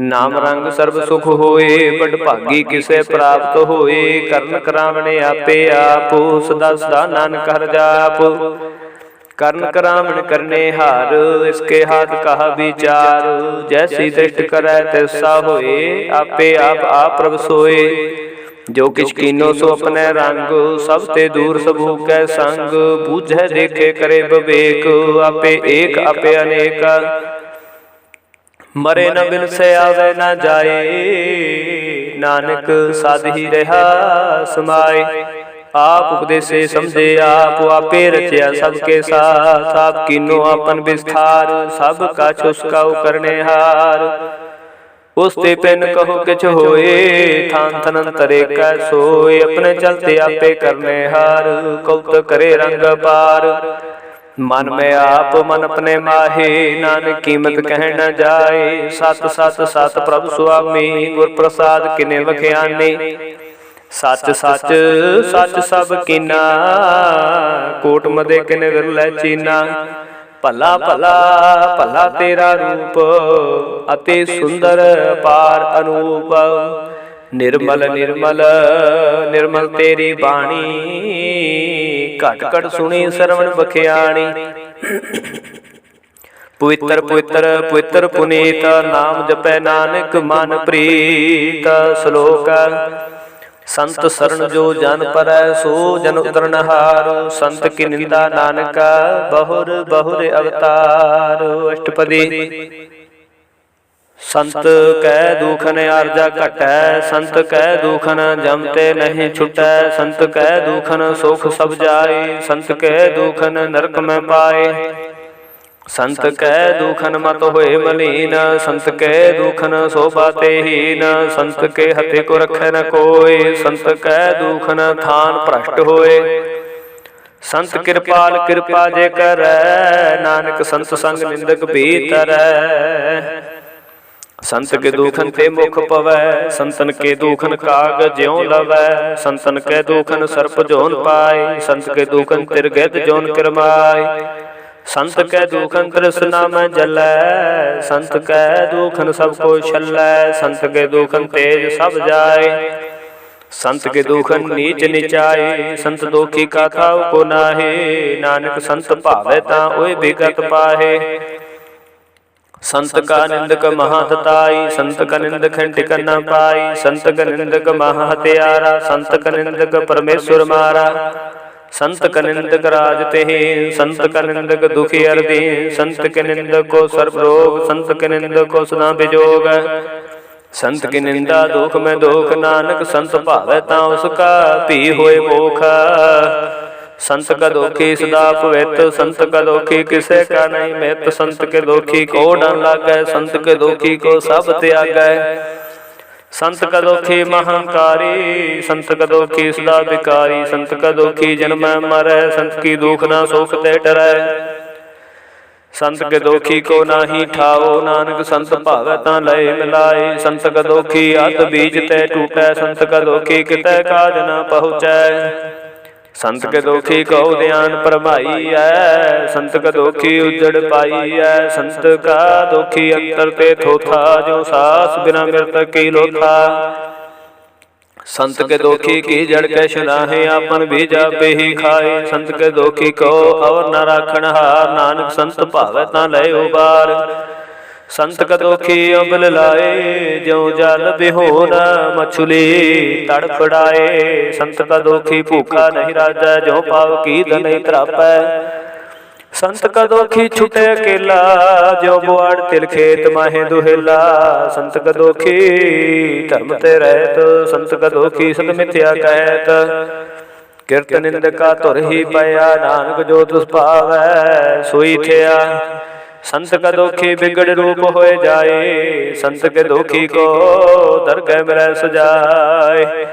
ਨਾਮ ਰੰਗ ਸਰਬ ਸੁਖ ਹੋਏ, ਬੜ ਭਾਗੀ ਕਿਸੇ ਪ੍ਰਾਪਤ ਹੋਏ, ਕਰਨ ਕਰਾਵਣੇ ਆਪੇ ਆਪ, ਸਦਾ ਸਦਾ ਨਾਨਕ ਹਰਿ ਜਾਪ। ਕਰਨ ਕਰਾਵਣ ਕਰਨੇ ਹਾਰ, ਇਸਕੇ ਹਾਥ ਕਹਾ ਵਿਚਾਰ, ਜੈਸੀ ਦ੍ਰਿਸ਼ਟ ਕਰੈ ਤੈਸਾ ਹੋਏ, ਆਪੇ ਆਪ ਪ੍ਰਭ ਸੋਏ। ਜੋ ਕਿਛ ਕੀਨੋ ਸੋ ਆਪਣੇ ਰੰਗ, ਸਭ ਤੇ ਦੂਰ ਸਭੂ ਕੈ ਸੰਗ, ਬੂਝੈ ਦੇਖੇ ਕਰੇ ਵਿਵੇਕ, ਆਪੇ ਏਕ ਆਪੇ ਅਨੇਕ। ਮਰੇ ਨ ਬਿਨਸੈ ਆਵੈ ਨ ਜਾਏ, ਨਾਨਕ ਸਾਧ ਹੀ ਰਹਾ ਸਮਾਏ। ਆਪ ਉਪਦੇਸੇ ਸਮਝੇ ਆਪ, ਆਪੇ ਰਚਿਆ ਸਭ ਕੇ ਸਾਥ, ਆਪ ਕੀਨੋ ਆਪਨ ਵਿਸਥਾਰ, ਸਭ ਕਛ ਉਸ ਕਉ ਕਰਨੇ ਹਾਰ। ਉਸ ਤੇ ਪਿਨ ਕਹੋ ਕਿਛ ਹੋਏ, ਥਾਨ ਤਨੰਤਰੇ ਕੈ ਸੋਏ, ਆਪਣੇ ਚਲਤੇ ਆਪੇ ਕਰਨੇ ਹਾਰ, ਕਉਤ ਕਰੇ ਰੰਗ ਪਾਰ। ਮਨ ਮੈਂ ਆਪ ਮਨ ਆਪਣੇ ਮਾਹੇ, ਨਾਨਕ ਕੀਮਤ ਕਹਿ ਨ ਜਾਏ। ਸਤ ਸਤ ਸਤ ਪ੍ਰਭ ਸੁਆਮੀ, ਗੁਰ ਪ੍ਰਸਾਦ ਕਿਨੇ ਵਖਿਆਨੀ। ਸੱਚ ਸੱਚ ਸੱਚ ਸਭ ਕੀਨਾ, ਕੋਟ ਮਦੇ ਕਿਨ ਵਿਰਲੇ ਚੀਨਾ। ਭਲਾ ਭਲਾ ਭਲਾ ਤੇਰਾ ਰੂਪ, ਅਤੀ ਸੁੰਦਰ ਅਪਾਰ ਅਨੂਪ। ਨਿਰਮਲ ਨਿਰਮਲ ਨਿਰਮਲ ਤੇਰੀ ਬਾਣੀ, ਘਟ ਘਟ ਸੁਣੀ ਸਰਵਣ ਬਖਿਆਣੀ। ਪਵਿੱਤਰ ਪਵਿੱਤਰ ਪਵਿੱਤਰ ਪੁਨੀਤ, ਨਾਮ ਜਪੈ ਨਾਨਕ ਮਨ ਪ੍ਰੀਤ। ਸ਼ਲੋਕ ਸੰਤ ਸਰਣ ਜੋ ਜਨ ਪਰੈ, ਸੋ ਜਨ ਉਤਰਨਹਾਰ। ਸੰਤ ਕੀ ਨਿੰਦਾ ਨਾਨਕਾ, ਬਹੁਰ ਬਹੁਰ ਅਵਤਾਰ। ਅਸ਼ਟਪਦੀ। ਸੰਤ ਕੈ ਦੂਖਨ ਆਰਜਾ ਘਟੈ, ਸੰਤ ਕੈ ਦੂਖਨ ਜਮ ਤੇ ਨਹੀਂ ਛੁਟੈ। ਸੰਤ ਕੈ ਦੂਖਨ ਸੁਖ ਸਭ ਜਾਏ, ਸੰਤ ਕੈ ਦੂਖਨ ਨਰਕ ਮੈਂ ਪਾਏ। ਸੰਤ ਕੈ ਦੂਖਨ ਮਤ ਹੋਏ ਮਲੀਨ, ਸੰਤ ਕੈ ਦੂਖਨ ਸੋਭਾ ਤੇ ਹੀਨ। ਸੰਤ ਕੇ ਹਤੇ ਕੋ ਰਖੈ ਨ ਕੋਇ, ਸੰਤ ਕੈ ਦੂਖਨ ਥਾਨ ਭ੍ਰਸ਼ਟ ਹੋਏ। ਸੰਤ ਕਿਰਪਾਲ ਕਿਰਪਾ ਜੇ ਕਰੈ, ਨਾਨਕ ਸੰਤ ਸੰਗ ਨਿੰਦਕ ਵੀ ਤਰੈ। ਸੰਤ ਕੇ ਦੂਖਨ ਤੇ ਮੁਖ ਪਵੈ, ਸੰਤਨ ਕੇ ਦੂਖਨ ਕਾਗ ਜਿਉ ਲਵੈ। ਸੰਤਨ ਕੇ ਦੂਖਨ ਸਰਪ ਜੋਨ ਪਾਏ, ਸੰਤ ਕੇ ਦੂਖਨ ਤਿਰਗਿਦ ਜੋਨ ਕਿਰਮਾਏ। ਸੰਤ ਕੈ ਦੂਖਨ ਤ੍ਰਿਸ਼ਨਾ ਮੈਂ ਜਲੈ, ਸੰਤ ਕੈ ਦੂਖਨ ਸਭ ਕੋ ਛਲੈ। ਸੰਤ ਕੇ ਦੂਖਨ ਤੇਜ ਸਭ ਜਾਏ, ਸੰਤ ਕੇ ਦੂਖਨ ਨੀਚ ਨਿਚਾਏ। ਸੰਤ ਦੋਖੀ ਕਾ ਥਾਉ ਕੋ ਨਾਹੀ, ਨਾਨਕ ਸੰਤ ਭਾਵੈ ਤਾਂ ਓਏ ਬਿਗਤ ਪਾਹੇ। ਸੰਤ ਕਾ ਨਿੰਦਕ ਮਹਾ ਹਤਾਈ, ਸੰਤ ਕਾ ਨਿੰਦਕ ਠਿਕ ਨ ਪਾਈ। ਸੰਤ ਕਾ ਨਿੰਦਕ ਮਹਾ ਹਤਿਆਰਾ, ਸੰਤ ਕਾ ਨਿੰਦਕ ਪਰਮੇਸ਼ਵਰ ਮਾਰਾ। ਸੰਤ ਕਾ ਨਿੰਦਕ ਰਾਜ ਤਹਿ, ਸੰਤ ਕਾ ਨਿੰਦਕ ਦੁਖੀ ਅਰਦੀ। ਸੰਤ ਕੇ ਨਿੰਦਕ ਕੋ ਸਰਬ ਰੋਗ, ਸੰਤ ਕੇ ਨਿੰਦਕ ਕੋ ਸਦਾ ਬਿਜੋਗ। ਸੰਤ ਕੀ ਨਿੰਦਾ ਦੁਖ ਮੈਂ ਦੋਖ, ਨਾਨਕ ਸੰਤ ਭਾਵੈ ਤਾਂ ਉਸ ਕਾ ਭੀ ਹੋਏ ਮੋਖ। ਸੰਤ ਕਾ ਦੋਖੀ ਸਦਾ ਪਵਿੱਤ, ਸੰਤ ਕਾ ਦੋਖੀ ਕਿਸੇ ਕਾ ਨਹੀਂ ਮਿਤ। ਸੰਤ ਕੇ ਦੋਖੀ ਕੋ ਨ ਲਾਗੈ, ਸੰਤ ਕੇ ਦੋਖੀ ਕੋ ਸਭ ਤਿਆਗੈ। ਸੰਤ ਕਾ ਦੋਖੀ ਮਹੰਕਾਰੀ, ਸੰਤ ਕਾ ਦੋਖੀ ਸਦਾ ਬਿਕਾਰੀ। ਸੰਤ ਕਾ ਦੋਖੀ ਜਨਮੈ ਮਰੈ, ਸੰਤ ਕੀ ਦੁਖ ਨਾ ਸੁਖ ਤੇ ਡਰੈ। ਸੰਤ ਕੇ ਦੋਖੀ ਕੋ ਨਾਹੀ ਠਾਓ, ਨਾਨਕ ਸੰਤ ਭਾਵੈ ਤਾਂ ਲਏ ਮਿਲਾਏ। ਸੰਤ ਕਾ ਦੋਖੀ ਅਤ ਬੀਜ ਤੇ ਟੂਟੈ, ਸੰਤ ਕਾ ਦੋਖੀ ਕਿਤੈ ਕਾਜ ਨ ਪਹੁੰਚੈ। ਸੰਤ ਕੇ ਦੋਖੀ ਕਉ ਧਿਆਨ ਭਰਮਾਈਐ, ਸੰਤ ਕਾ ਦੋਖੀ ਉਜੜ ਪਾਈਐ। ਸੰਤ ਕਾ ਦੋਖੀ ਅੰਤਰ ਤੇ ਥੋਥਾ, ਜੋ ਸਾਸ ਬਿਨਾ ਮਿਰਤ ਕੀ ਲੋਥਾ। ਸੰਤ ਕੇ ਦੋਖੀ ਕੀ ਜੜ ਕੈ ਸੁਨਾਹੇ, ਆਪਨ ਬੀਜਾ ਪੇਹੀ ਖਾਏ। ਸੰਤ ਕੇ ਦੋਖੀ ਕੋ ਅਵਰ ਨ ਰਾਖਣ ਹਾਰ, ਨਾਨਕ ਸੰਤ ਭਾਵੈ ਤਾਂ ਲਏ ਉਬਾਰ। ਸੰਤ ਕਾ ਦੋਖੀ ਅੰਬਲ ਲਾਏ, ਜਿਉ ਜਲ ਬਿਹੋਨ ਮਛਲੀ ਤੜਫੜਾਏ। ਸੰਤ ਕਾ ਦੋਖੀ ਭੂਖਾ ਨਹੀਂ ਰਾਜੈ, ਜਿਉ ਪਾਵ ਕੀਦ ਨਹੀਂ ਤਰਾਪੈ। ਸੰਤ ਕਾ ਦੋਖੀ ਛੁਟੇ ਅਕੇਲਾ, ਜਿਉ ਬੁਆੜ ਤਿਲ ਖੇਤ ਮਾਹੇ ਦੁਹੇਲਾ। ਸੰਤ ਕਾ ਦੋਖੀ ਧਰਮ ਤੇ ਰਹਿਤ, ਸੰਤ ਕਾ ਦੋਖੀ ਸਤ ਮਿਥਿਆ ਕਹਿਤ। ਕਿਰਤ ਨਿੰਦਕਾ ਧੁਰ ਹੀ ਪਿਆ, ਨਾਨਕ ਜੋ ਤਿਸ ਭਾਵੈ ਸੋਈ ਥਿਆ। ਸੰਤ ਕਾ ਦੋਖੀ ਬਿਗੜ ਰੂਪ ਹੋਏ ਜਾਏ, ਸੰਤ ਕੇ ਦੋਖੀ ਕੋ ਦਰਗਹਿ ਮਿਲੈ ਸਜਾਏ।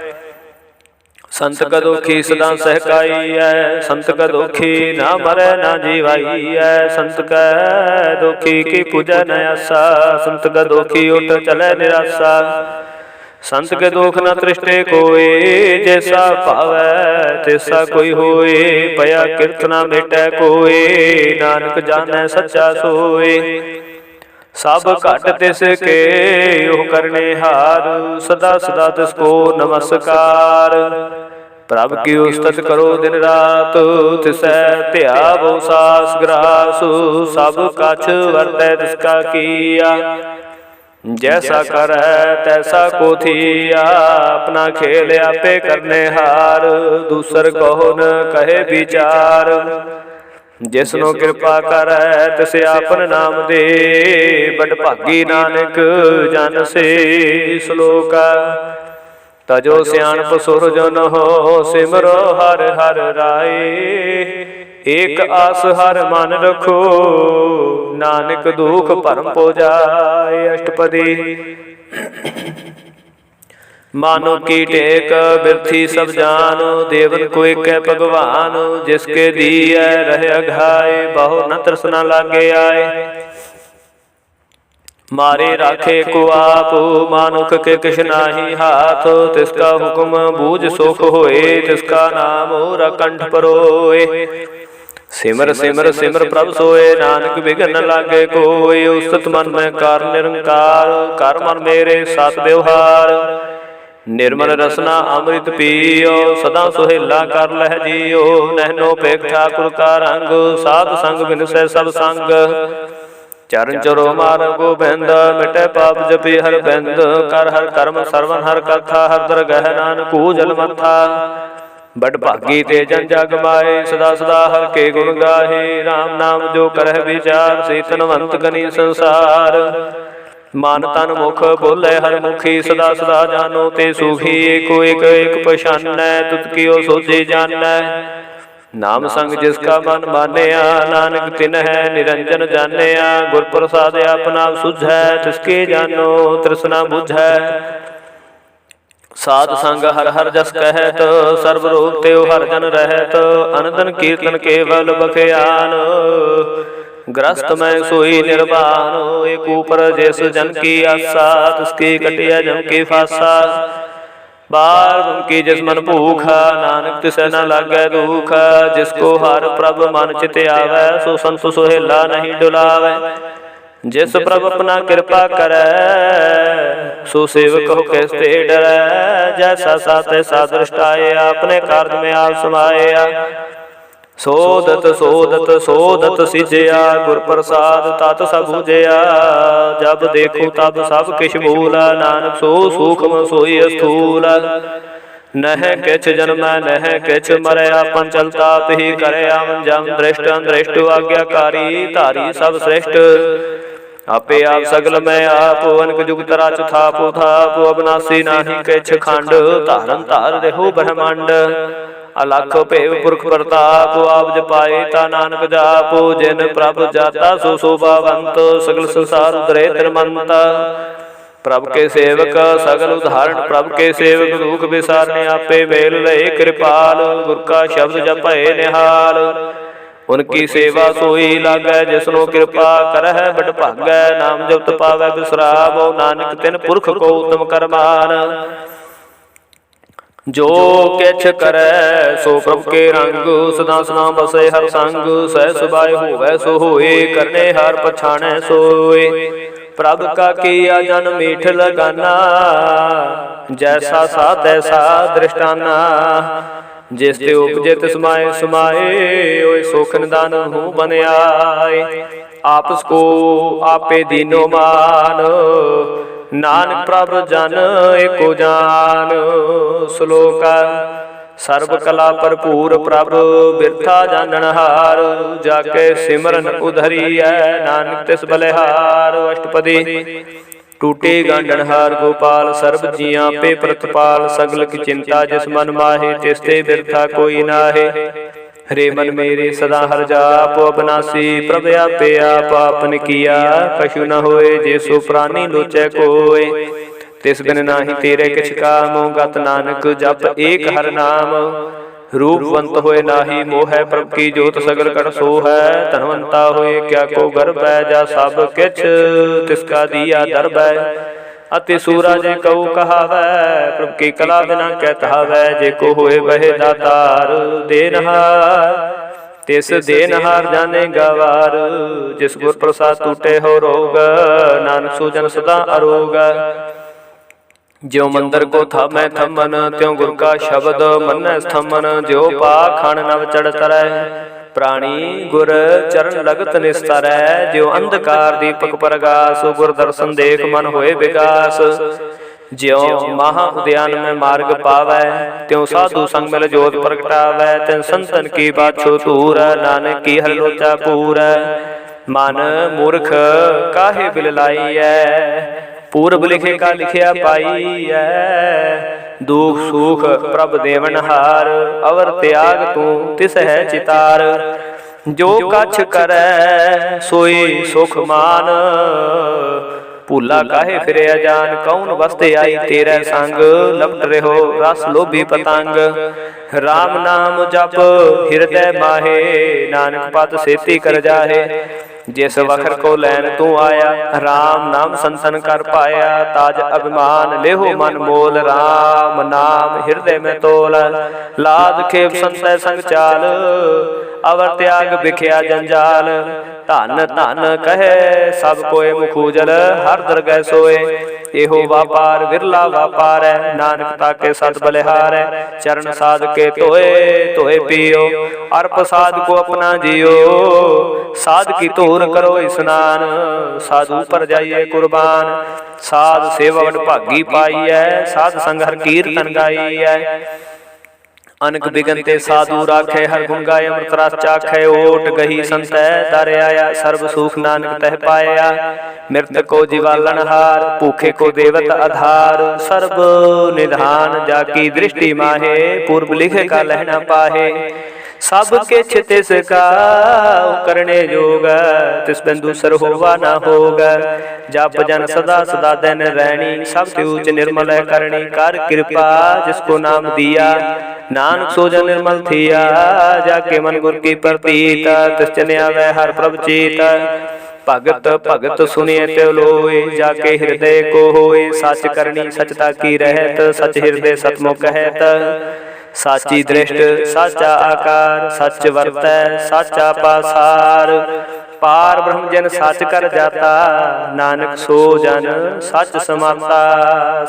ਸੰਤ ਕਾ ਦੋਖੀ ਸਦਾ ਸਹਿਕਾਈਐ, ਸੰਤ ਕਾ ਦੋਖੀ ਨਾ ਮਰੈ ਨਾ ਜੀਵਾਈਐ। ਸੰਤ ਕੈ ਦੋਖੀ ਕੀ ਪੂਜੈ ਨ ਆਸਾ, ਸੰਤ ਕਾ ਦੋਖੀ ਉਠ ਚਲੈ ਨਿਰਾਸਾ। संत के दुख न तृष्टे कोय, जैसा पावै तैसा कोई होए। पया किरत न मेटै कोय, नानक जानै सच्चा सोए। सब घट तिस के ओह करने हार, सदा सदा तिसको नमस्कार। प्रभ की उस्तत करो दिन रात, तिसै ध्यावो सास ग्रास। सब कछ वरतै तिसका किया, जैसा करै तैसा को थिया। अपना खेल आपे करने हार, दूसर कहो न कहे विचार। जिसनो कृपा करै तिस आपन नाम दे, बड़ भागी नानक जन से श्लोक। तजो सियाणप सुरजन हो, सिमरो हर हर राय। एक आस हर मन रखो, नानक दुख भरम पो जाए। अष्टपदी। मानो की टेक बिरथी सब जानो, देवन को एक भगवान। जिसके दिए रहे अघाए, बहु न तृष्णा लागे आए। मारे राखे को आप, मानुख के किछ नाही हाथ। तिसका हुक्म बूझ सुख होए, तिसका नाम और कंठ परोए। सिमर सिमर सिमर प्रभ सोए, नानक बिघन न लागे कोय। उस्तत मन में कार निरंकार, कर मन मेरे साथ व्यवहार। निर्मल रसना अमृत पियो, सदा सुहेला कर लह जियो। नैनो पेख ठाकुर का रंग, साध संग बिन से सब संग। चरण चरो मार गोबिंद, मिटे पाप जपि हर बिंद। कर हर कर्म सरवन हर कथा, हर दरगह नानक जल मथा। बड़ भागी ते जन जग माए, सदा सदा हर के गुण गाहे। राम नाम जो करह विचार, से तनवंत गनी संसार। मान तन मुख बोले हर मुखी, सदा सदा जानो ते सुखी। एको एक एक पछानै, तुत कियो सोचे जानै। नाम संग जिसका मन मानिया, नानक तिन्ह निरंजन जानिया। गुर प्रसाद अपना सुझै, तिसके जानो तृष्णा बुझै। साध संग हर हर जस कहत, सर्व रोग त्यो हर जन रहत। अनदन कीर्तन केवल बखयान, ग्रस्त में सोई निर्वाण। एक ऊपर जैस जन की आशा, तिसकी कटिया जम की फासा। बार की जिस मन भूखा, नानक तिस न लागै दुख। जिसको हर प्रभ मन चित आवै, सो संत सुहेला नहीं डुलावै। जिस प्रभ अपना कृपा करै, सो सेवक हो कैसे डरै। जैसा सा तैसा दृष्टाए, अपने कार्य में आप समाया। सोदत सोदत सोदत सिजया, गुर प्रसाद तत सब बुझया। जब देखो तब सब किछ भूला, नानक सो सूक्ष्म सोई स्थूल। नह किछ जन्मै नह किछ मरै, आपन चलता ही करे आवन जम। दृष्ट अनदृष्ट आज्ञाकारी, धारी सब श्रेष्ठ। आपे आप सगल में आप, अनक जुगत रच थापो थाप। अविनाशी नाही किछ खंड, धारन धार रहो ब्रह्मांड। अलख भेव पुरख प्रताप, आप जपाए ता नानक जापो। जिन प्रभ जाता सो शोभावंत, सगल संसार उधरे तिरमंत। प्रभ के सेवक सगल उदाहरण, प्रभ के सेवक दुख विसारने। आपे मेल लय कृपाल, गुर का शब्द जपए निहाल। उनकी सेवा सोई लागै, जिसनो कृपा करह बड़ भागै। नाम जपत पावै बिसरावो, नानक तिन पुरख को उत्तम करमान। जो किछ करै सो प्रभु के रंग, सदा सदा बसे हर संग। सह सुभाए होवै सो होए, करने हार पछाणै सोए। प्रभ का किया जन मीठ लगाना, जैसा सा तैसा दृष्टाना। जिस ते उपजे तिस माए समाए, ओए सोख निदान हूँ बन आए। आपस को आपे दीनो मान, नानक प्रभ जन एको जान। श्लोक। सर्व कला भरपूर प्रभ, बिरथा जाननहार। जाके सिमरन उधरियै, नानक तिस बलिहार। अष्टपदी। टूटे गांडनहार गोपाल, सर्ब जियां पे प्रतिपाल। सगल की चिंता जिस मन माहे, तिसते बिरथा कोई नाहे। हरे मन मेरे सदा हर जाप, अविनाशी प्रभ आपे आप। आपन किया कछु न होए, जैसो प्राणी लोचै कोय। तिस बिन नाही तेरे किछ काम, गत नानक जप एक हर नाम। रूपवंत होए नाही मोह, प्रभ की जोत सगल कर सो है। धनवंता होए क्या को गर्भ है, जा सब किछ तिसका दिया दरबै। अति सूरा जे कऊ कहावै, प्रभु की कला बिना कहत हावै। जे को होए बहे दातार, देनहार तिस देनहार जाने गवार। जिस गुर प्रसाद टूटे हो रोग, नानक सूजन सदा अरोग। ज्यों मंदिर को थामै थमन, त्यों गुर का शब्द मन्नै स्थमन। ज्यों पाखंड नव चढ़ तरੈ, प्राणी गुर चरण लगत निस्तरै। ज्यों अंधकार दीपक प्रगास, गुर दर्शन देख मन होए विकास। ज्यों महा उद्यान में मार्ग पावै, त्यों साधु संग मिल जोत प्रगटावै। तिन संतन की बाछो तूर, नानक की हर लोचा पूर। मन मूर्ख काहे बिल लाइयै, पूरब लिखे का लिखिया पाइयै। दुख सुख प्रभ देवनहार, अवर त्याग तू तिस है चितार। जो कछ करै सोई सुख मान, भूला काहे फिरे अजान। कौन वस्ते आई तेरे संग, लपट रहो रस लोभी पतंग। राम नाम जप हृदय माहे, नानक पद सेती कर जाहे। जिस वखर को लैन तू आया, राम नाम संतन कर पाया। ताज अभिमान लेहो मन मोल, राम नाम हृदय में तोल। लाद खेप संतय संग चाल, अवर त्याग बिख्या जंजाल। धन धन कहे सब कोय मुखूजल, हर दरगह सोए। एहो व्यापार विरला व्यापार है, नानक ताके सत बलिहार है। चरण साध के तोए तोए पियो, अर्प साध को अपना जियो। साध की तोर करो स्नान, साधु पर जाइए कुर्बान। साध सेवा वड भागी पाई है, साध संग हर कीर्तन गाई है। अनक बिगनते साधु राखे, हर गुण गाय अमृत रस चाखे। ओट गही संतै तर आया, सर्व सुख नानक तह पाया। मृत को जीवालन हार, भूखे को देवत आधार। सर्व निधान जाकी दृष्टि माहे, पूर्व लिखे का लहना पाहे। सब किछ तिस का करने जोग, तिस बिंदु सर होवा न होग। जप जन सदा सदा दिन रहनी, सब ऊच निर्मल करनी। कर कृपा जिसको नाम दिया, नानक सो जन निर्मल थिया। जाके मन गुर की प्रतीत, तिस जन आवे हर प्रभ चीत। भगत भगत सुनिए त्यो लोय, जाके हृदय को होय। सच करनी सचता की रहत, सच हृदय सतमुख कहत। साची दृष्ट साचा आकार, सच वर्तै साचा पासार। पार ब्रह्म जन सच कर जाता, नानक सो जन सच समाता।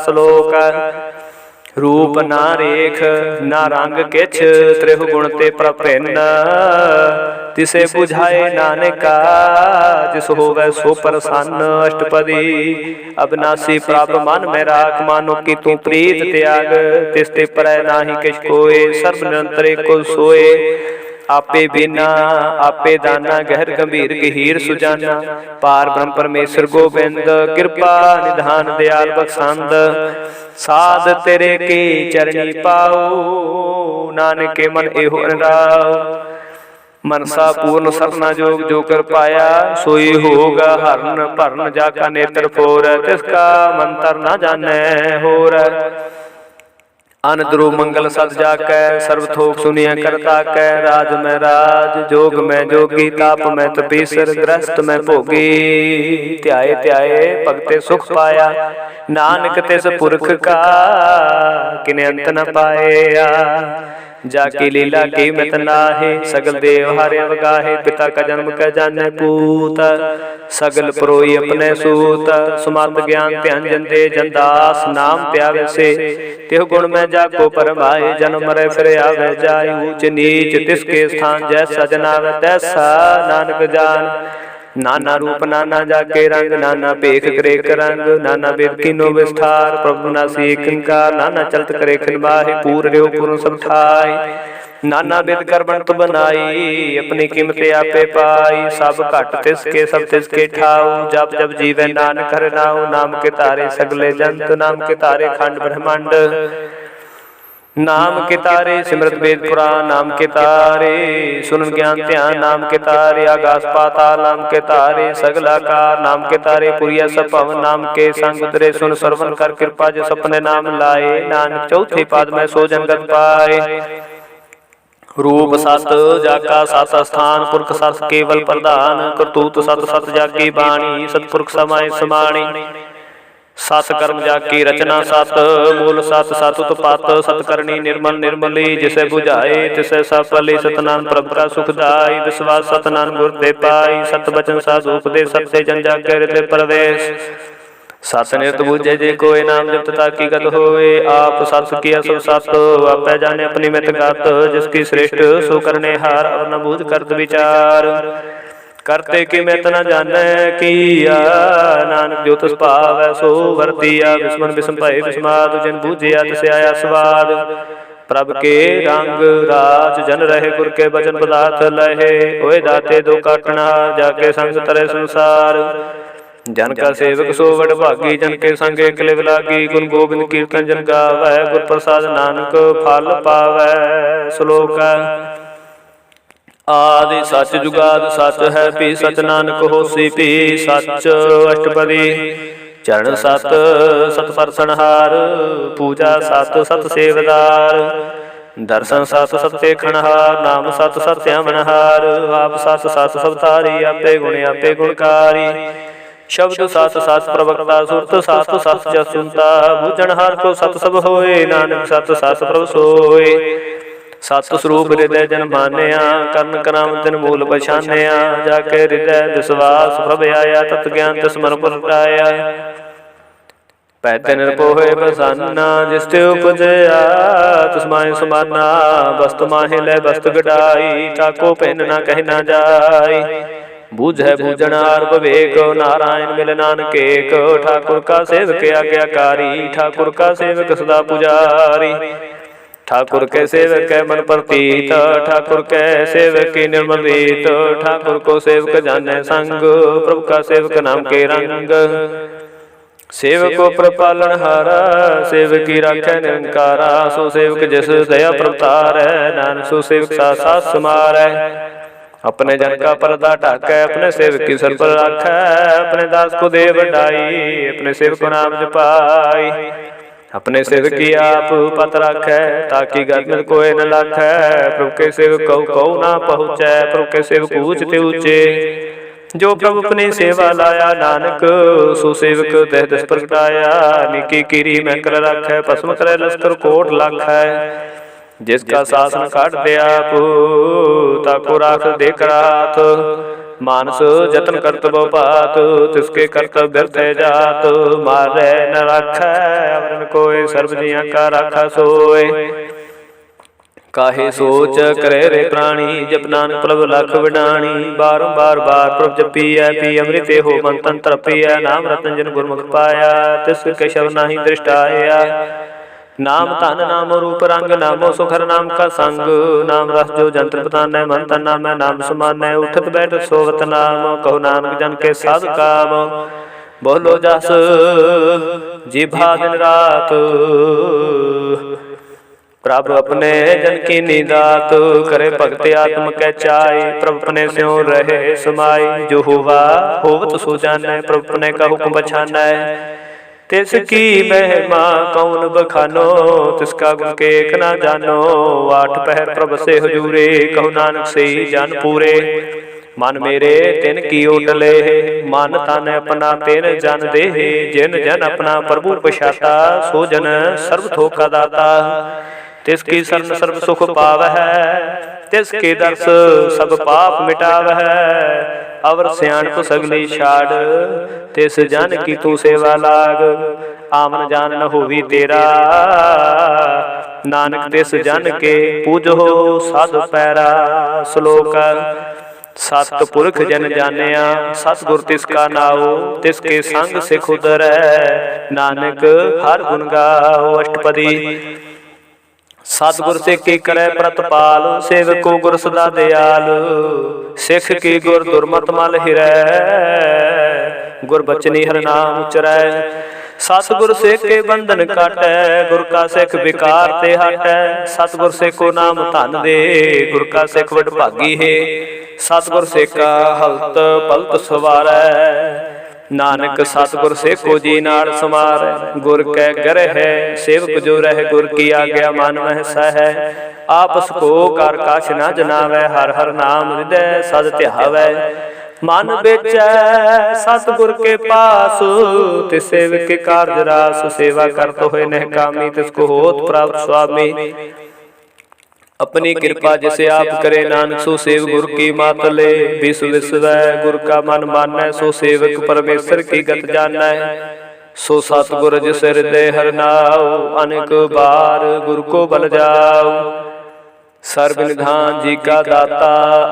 श्लोक रूप ना रेख ना रंग किछ, त्रिहु गुण ते प्रभिन्न। तिसे बुझाए नानका, जिस होवै सो प्रसन्न। अष्टपदी अविनाशी प्राप मन में राख, मानो कि तू प्रीत त्याग। तिसते परै नाहि किछ कोय, सर्व निरंतर एको सोए। आपे बिना आपे दाना, गहर गंभीर गहीर सुजाना। पार ब्रह्म परमेश्वर गोबिंद, कृपा निधान दयाल बख्शंद। साध तेरे के चरणी पाओ, नानक के मन एहो अनराव। मनसा पूर्ण सपना जोग जो कर पाया, सोई होगा हरण भरण। जाका नेत्र फोर, तिसका मंत्र न जाने होर। अन ध्रुव मंगल सद जाकै, सर्व थोक सुनिया करता कै। राज में राज जोग में जोगी, ताप में तपीसर। ग्रस्त में भोगी त्याए त्याए, भगते सुख पाया। नानक तिस पुरख का किने अंत न पाया। जाकी लीला की मित नाहे, सगल देव हारे अवगाहे। पिता का जन्म कै जाने पूत, सगल परोई अपने सूत। सुमत ज्ञान ध्यान जन दे, जन दास नाम त्यावे से। तिहु गुण में जाको परमाए, जन्म मरे फिर आवे जाय। ऊंच नीच तिसके स्थान, जैसा जनावे तैसा नानक जान। नाना रूप नाना जाके रंग, नाना पेख करे रंग। नाना वेद कीनो विस्तार, प्रभु नासी एकंकार। नाना चलत करे खिलबाहे, पूर रेव पूर्ण सब ठाई। नाना वेद कर बनत बनाई, अपनी कीमत आपे पाई। सब घट तिसके सब तिसके ठाऊ, जब जब जीवे नानक हर नाऊ। नाम के तारे सगले जंत, नाम के तारे खंड ब्रह्मांड। नाम के तारे सिमरत वेद पुराण, नाम के तारे सुन ज्ञान ध्यान। नाम के तारे आकाश पाताल, नाम के तारे सगलाकार। नाम के तारे पुरिया सब पवन, नाम के संग उतरे सुन श्रवण कर। कृपा जो सपने नाम लाए, नानक चौथे पाद में सो जंगत पाए। रूप सत जाका सत स्थान, पुरख सत केवल प्रधान। करतूत सत सत जाकी बाणी, सतपुरख समाय समाणी। सत कर्म जाकी रचना सत, मूल सत सत उत्पात, सत करनी निर्मल निर्मली, जिसे बुझाए तिसे सब भली, सतनाम प्रभु का सुखदाई, विश्वास सतनाम गुर ते पाई, सत बचन साधु उपदेश, सत्य जन जाके हृदय प्रवेश, सत निरत बूझे जे कोई, नाम जपत ताकी गत होए, आप सत किया सब सत, आपै जाने अपनी मित गत, जिसकी श्रेष्ठ सो करने हार, और न बूझ करत विचार, करते कि मैं तना जाने किया, नानक जो तुस पावै सो वरतिया, बिस्मन बिस्म भय बिस्माद, जिन बूझिया तिसे आया स्वाद, प्रभ के रंग राज जन रहे, गुर के भजन पदार्थ लहे, होए दाते दो काटना, जाके संग तरे संसार, जन का सेवक सो वड भागी, जन के संग एकलिव लागी, गुण गोबिंद कीर्तन जन गावै, गुर प्रसाद नानक फल पावै। श्लोक आदि सच जुगाद सच है, पी सच नानक होसी पी सच, अष्टपदी चरण सत सत परसनहार, पूजा सत सत सेवदार, दर्शन सत सत देखणहार, नाम सत सत अमनहार, आप सत सत सबतारी, आपे गुण आपे गुणकारी, शब्द सत सत प्रवक्ता, सुरत सत सत जस सुनता, बूझनहार को सत सब होए, नानक सत सत प्रभ सोए, सत स्वरूप हृदय जन मानिया, कर्ण कराम तिन मूल पछानिया, जाके हृदय विश्वास प्रभ आया, तत् ज्ञान तिस मन प्रगटाया, पैते निरपोहे प्रसन्ना, जिस ते उपजया तिस माहि समाना, वस्तु माहि लै वस्तु गडाई, ताको पैन ना कह ना जाई, बूझै बूझनार विवेक, नारायण मिल नानक एक, ठाकुर का सेवक आज्ञाकारी, ठाकुर का सेवक सदा पुजारी, ठाकुर के सेवक है मन प्रतीत, ठाकुर के सेवक की निर्मल रीत, ठाकुर को सेवक जाने संग, प्रभु का सेवक नाम के रंग, सेवक को प्रपालन हारा, सेवक की राख्या निरंकारा, सो सेवक जिस दया प्रभुतार है, नानक सो सेवक साथ समार है, अपने जन का पर्दा ढाकै, अपने सेवक की सर पर राखै, अपने दास को दे बढ़ाई, अपने सेवक को नाम जपाई, अपने सेवक की आप पत राखै, ताकि घर में कोई न लाखै, प्रभु के सेवक कहु ना पहुँचै, प्रभु के सेवक ऊंचते ऊंचे, जो प्रभु अपनी सेवा लाया, नानक सो सेवक तह दस प्रगटाया, निकी कीरी में कर राखै, भस्म करे लश्कर कोट लाखै, जिसका शासन काट दे आप, ताको राख दे करात, मानस जतन करत बात, तिसके कर्तव्य व्यर्थ जात, मारे न राखै, अवरन कोय, सर्व जिया का राखा सोय, काहे सोच करे रे प्राणी, जप नानक प्रभु लख विडाणी, बारंबार बार प्रभु जपिया, पी अमृत हो मन तन तरपिया, नाम रतन जन गुरमुख पाया, तिसके शव नाही दृष्टाया, नाम तन नाम रूप रंग, नामो सुखर नाम का संग, नाम रस जो जंत्र पतान मन तन नाम, नाम समान उठत बैठ सोवत नाम, कहो नानक जन के साध काम, बोलो जस जिभा दिन रात, प्रभु अपने जन की निदात, करे भगत आत्म कै चाय, प्रभु अपने स्यों रहे समाई, जो हुआ होवत सो जानै, प्रभु अपने का हुक्म पछानै, तिसकी महिमा कौन बखानो, तिसका गुण के एक ना जानो, आठ पहर प्रभ से हुजूरे, कहु नानक से जान पूरे, मन मेरे तिन की ओटले, मन तन अपना तिन जन दे, जिन जन अपना प्रभु पछाता, सो जन सर्व थोका दाता, तिसकी शरण सर्व सुख पावै, तिसके दर्श सब पाप मिटावै, अवर सियाणप सगली छाड़, तिस जन की तू सेवा लाग, आमन जान न होवी तेरा, नानक तिस जन के पूजो साध पैरा। श्लोक सत पुरख जन जानिया, सतगुर तिसका नाओ, तिसके संग सिख उतरै, नानक हर गुण गाओ। अष्टपदी सतगुर सिख की करे प्रतपाल, सेवक को गुर सदा दयाल, सिख की गुर दुर्मत मल हिरै, गुर बचनी हर नाम उचरै, सतगुर सिख के बंधन काटै, गुर का सिख विकार ते हटै, सतगुर सिख को नाम धन दे, गुर का सिख वड भागी है, सतगुर सिख का हलत पलत सवारै, नानक सतगुर सिख जी नाल समार, गुर कै ग्रह है सेवक जो रह, गुर की आज्ञा मान मह सह, आपस को कर काछ न जनावै, हर हर नाम हृदय सद ध्यावै, मन बेचै सतगुर के पास, तिस सेवक के कार्य रास। सेवा करत होए नह कामी, तिसको होत प्राप्त स्वामी। अपनी कृपा जिसे आप करे, नानक सो सेव गुर की मात ले। विश्व विश्वै गुर का मन मानै, सो सेवक परमेश्वर की गत जानै। सो सतगुर जिस हृदय हर नाव, अनेक बार गुरु को बल जाओ। सर्व निधान जी का दाता,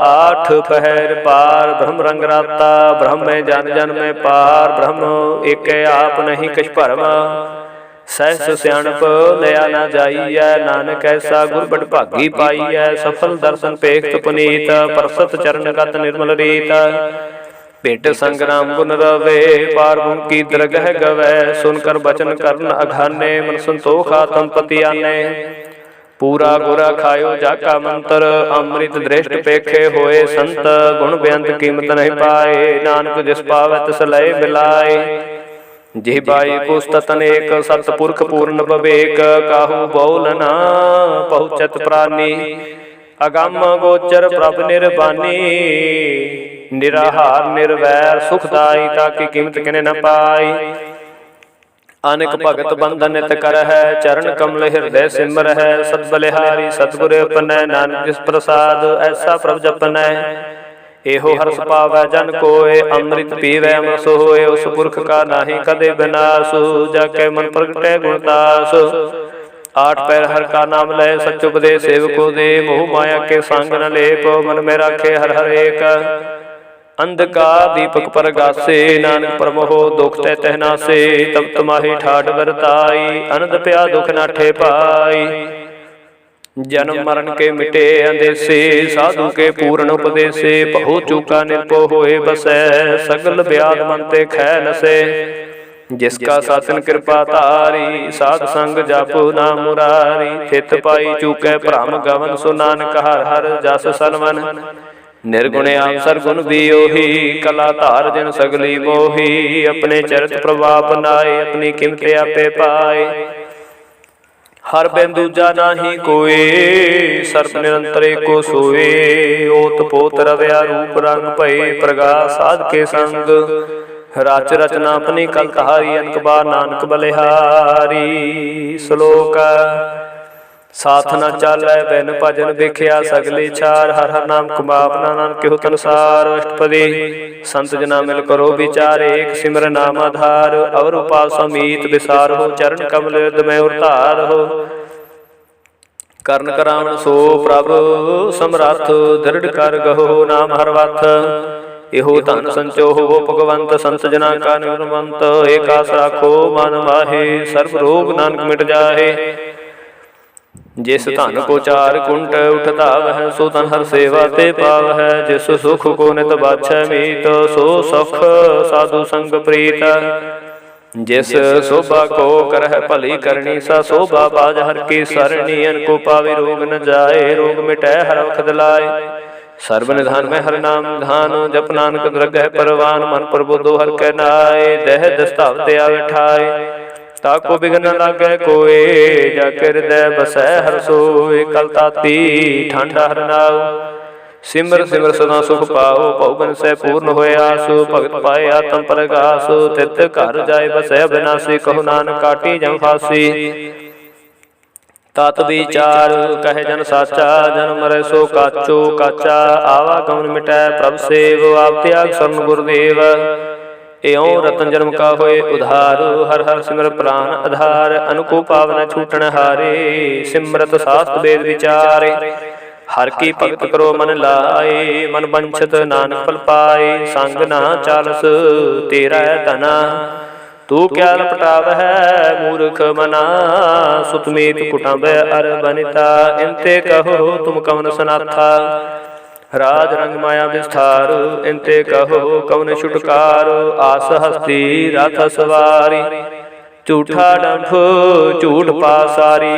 आठ पहर पार ब्रह्म रंग राता। ब्रह्म में जन जन में पार, ब्रह्म एक आप नहीं कछ भरम। सहस सियाणप लिया न जाइए, नानक ऐसा गुर बड़ भागी पाइए। सफल दर्शन पेखत पुनीत, परसत चरण गत निर्मल रीत। भेट संग्राम गुण रवे, पार गुण की दरगह गवै। सुनकर बचन करन अघाने, मन संतोख आत्म पति आने। पूरा गुरा खायो जाका मंत्र, अमृत दृष्ट पेखे होए संत। गुण बेअंत कीमत नहीं पाए, नानक जिस पावै तिस लय मिलाए। जिह्वाई पुस्तक अनेक, सतपुरख पूर्ण विवेक। काहू बोल न पहुँचत प्राणी, अगम गोचर प्रभ निर्बानी। निराहार निर्वैर सुखदाई, ताकि कीमत किने न पाई। अनेक भगत बंधन नित कर है, चरण कमल हृदय सिमर है। सत बलिहारी सतगुर अपनै, नानक जिस प्रसाद ऐसा प्रभ जपनै। एहो हर्ष पावै जन कोय, अमृत पीवै अमृत होय। उस पुरख का नाहि कदे विनाश, जाके मन प्रगटै गुणदास। आठ पैर हर का नाम लय, सच उपदेश सेवको दे। मोह माया के संग न लेप, मन में राखे हर हर एक। अंधकार दीपक परगासे, नानक परमोह दुख तै तहनासे। तब तमाही ठाठ बरताई, अनंद प्या दुख नाठे पाई। जन्म मरण के मिटे अंदेसे, साधु के पूर्ण उपदेसे। बहु चूका निर्भो होए बसै, सगल ब्याध मन ते खै नसे। जिसका सातन कृपा तारी, साध संग जापो नाम मुरारी। थित पाई चूकै भ्रम गवन, सो नानक हर हर जस सनवन। निर्गुण आंसर गुण भी ओही, कला धार जिन सगली मोही। अपने चरित प्रभाव बनाए, अपनी कीमत आपे पाए। हर बिन दूजा नाही कोय, सर्व निरंतर एको सोए। ओत पोत रव्या रूप रंग भये, प्रगास साध के संग। रच रचना अपनी कल तहारी, अनक बार नानक बलिहारी। श्लोक साथ न चालै बिन भजन, देखिया सगले चार। हर हर नाम कमावना, नानक होत अनुसार। अष्टपदी संत जना मिल करो विचार, एक सिमर नाम आधार। और उपास अमीत विसार हो, चरण कमल में उतार हो। कर्ण करावण सो प्रभ समरथ, दृढ़ कर गहो नाम हर वथ। एहो धन संचो हो भगवंत, संत जना का निर्मंत। एक आस राखो मन माहे, सर्व रोग नानक मिट जाहे। जिस धन को चार कुंट उठता वह, सो धन हर सेवा ते पावह। जिस सुख को नित बाछै मीत, सो सुख साधु संग प्रीत। जिस शोभा को करह भली करनी, सा शोभा बाज हर की सरणी। अनको पावे रोग न जाए, रोग मिटै हर वखत लाए। सर्व निधान में हर नाम धान, जप नानक द्रगह परवान। मन प्रबोधो हर कै नाय, देह दस्तावते आवे ठाय। ताको बिघन न लागै कोय, जाके हृदय बसै हर सोय। कल ताती ठांडा हर नाव, सिमर सिमर सदा सुख पाओ। पौगन से पूर्ण होए आसु, भगत पाए आत्म परगास। तित घर जाय बसै अविनाशी, कहु नानक काटी जम फांसी। तात विचार कहे जन साचा, जन मरै सो काचो काचा। आवागमन मिटै प्रभ सेव, आप त्याग शरण गुरुदेव। एओं रतन जन्म का होए उधार, हर हर सिमर प्राण आधार। अनको पावन छूटन हारे, सिमरत शास्त्र वेद विचारे। हर की भगत करो मन लाए, मन बंछत नानक फल पाए। संग ना चालस तेरा धना, तू क्या लपटाव है मूर्ख मना। सुतमीत कुटुंब अर बनिता, इनते कहो तुम कवन सनाथा। राज रंग माया विस्तार, इनते कहो कवन छुटकार। आस हस्ती रथ सवारी, झूठा डंफ झूठ पासारी।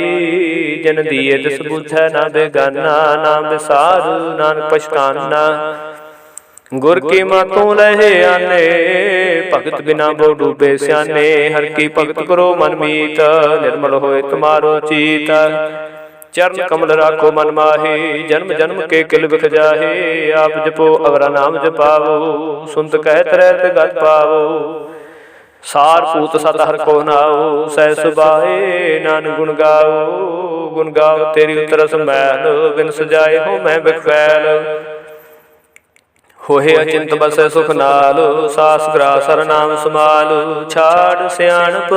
जिन दिए तिस बुझै ना बेगाना, नाम विसार नानक पछताना। गुर की मातों लहे आने, भगत बिना बो डूबे स्याने। हर की भगत करो मन मीत, निर्मल होए तुम्हारो चीत। चरण कमल राखो मन माहे, जन्म जन्म के किल बिख जाहे। आप जपो अवरा नाम जपावो, सुनत कहत रहत गत पावो। सार पूत सत हर को नाओ, सह सुबाए नान गुण गाओ। गुण गाओ तेरी उतरस मैल, बिन सजाए हो मैं बिखैल। होहे अचिंत बसै सुख नाल, सास ग्रास हर नाम समाल। छाड़ सियाणप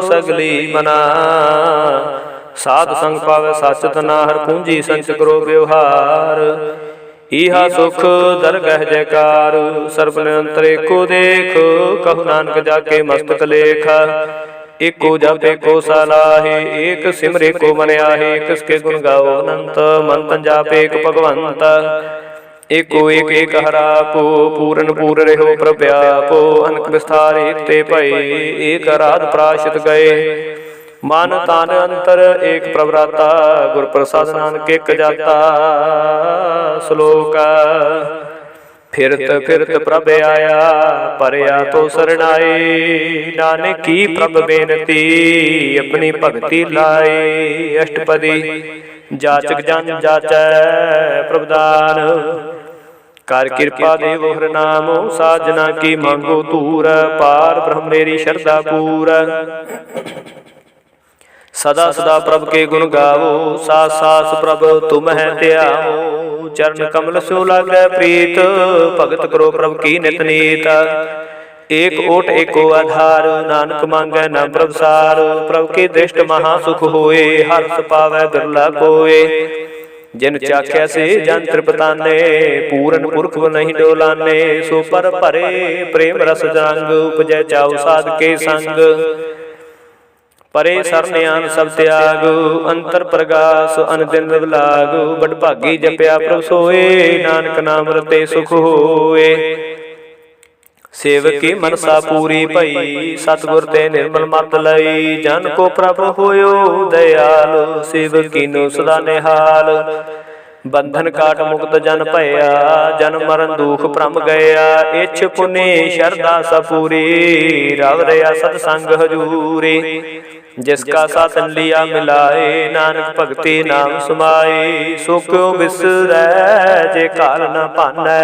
सगली मना, साध संग पावै सच तना। हर पूंजी संच करो व्यवहार, इहा सुख दरगह जयकार। सर्ब निरंतर एको देख, कहु नानक जाके मस्तक लेख। एको जप एको सलाहे, एक सिमरे को मन आहे। किसके गुण गाओ अनंत, मन तन जाप एक भगवंत। एको एक एक हरापो, पूरन पूर रहो प्रव्यापो। अनक विस्तार एक ते भये, एक आराध प्राशित गए। मान तान अंतर एक प्रवराता, गुर प्रसाद नानक एक जाता। श्लोक फिरत फिरत प्रभ आया, परया तो सरणाए। नानक की प्रभ बेनती, अपनी भगति लाए। अष्टपदी जाचक जन जाचै प्रभुदान, कर कृपा देवो हर नामो। साजना की मांगो दूर, पार ब्रह्म मेरी शरधा पूर। सदा सदा प्रभ के गुण गावो, सास सास प्रभ तुम है त्याओ। चरण कमल सो लागै प्रीत, भगत करो प्रभ की नित नीत। एक ओट एको आधार, नानक मांगै न प्रभ सार। प्रभ के दृष्ट महा सुख होए, हर्ष पावै बिरला कोय। जिन चाख्या से जन तृपताने, पूरन पुरख नहीं डोलाने। सो पर भरे प्रेम रस रंग, उपजै चाउ साध के संग। परे सरन्यान सब त्याग, अंतर प्रगास अनदिन लाग। बड़ भागी जपया प्रभ सोए, नानक नाम रते सुख होए। सेवक की मनसा पूरी भई, सतगुर ते निर्मल मत लई। जन को प्रभ होयो दयाल, सेवक कीनो सदा निहाल। बंधन काट मुक्त जन भया, जन्म मरण दुख भ्रम गया। इछ पुनि शरदा सपूरी, रव रया सतसंग हजूरी। जिसका साथन लिया मिलाए, नानक भगति नाम समाए। सो क्यों बिसरै जे काल न भानै,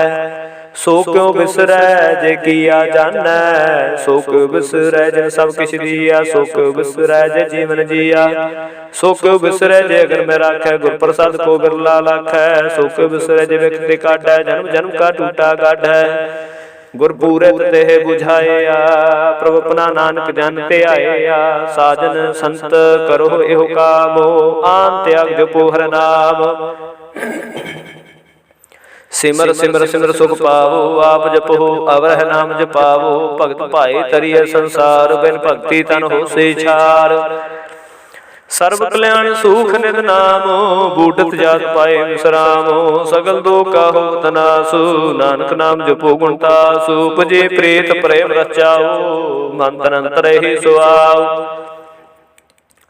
सो क्यों बिसरै जे किया जानै। सो क्यों बिसरै जिन सब किछ दिया, सो क्यों बिसरै जे जीवन जिया। सो क्यों बिसरै जे अगर में राखै, गुर प्रसाद को बिरला लाखै। सो क्यों बिसरै जे व्यक्ति काटै, जन्म जन्म का टूटा गाढ़ै। गुरपूरत तेह बुझाया, प्रभु अपना नानक जन ते आया। साजन संत करो एहो कामो, आन त्याग जपो हर नाम। सिमर सिमर सिमर सुख पावो, आप जपो अवरह नाम जपावो। भगत भाए तरिय संसार, बिन भक्ति तन हो से छार। सर्व कल्याण सुख निध नामो, बूढ़त जात पाए विश्रामो। सगल दो का हो तनासु, नानक नाम जपो गुण तासु। उपजे प्रेत प्रेम रचाओ, मन तन अंतर ही सुआओ।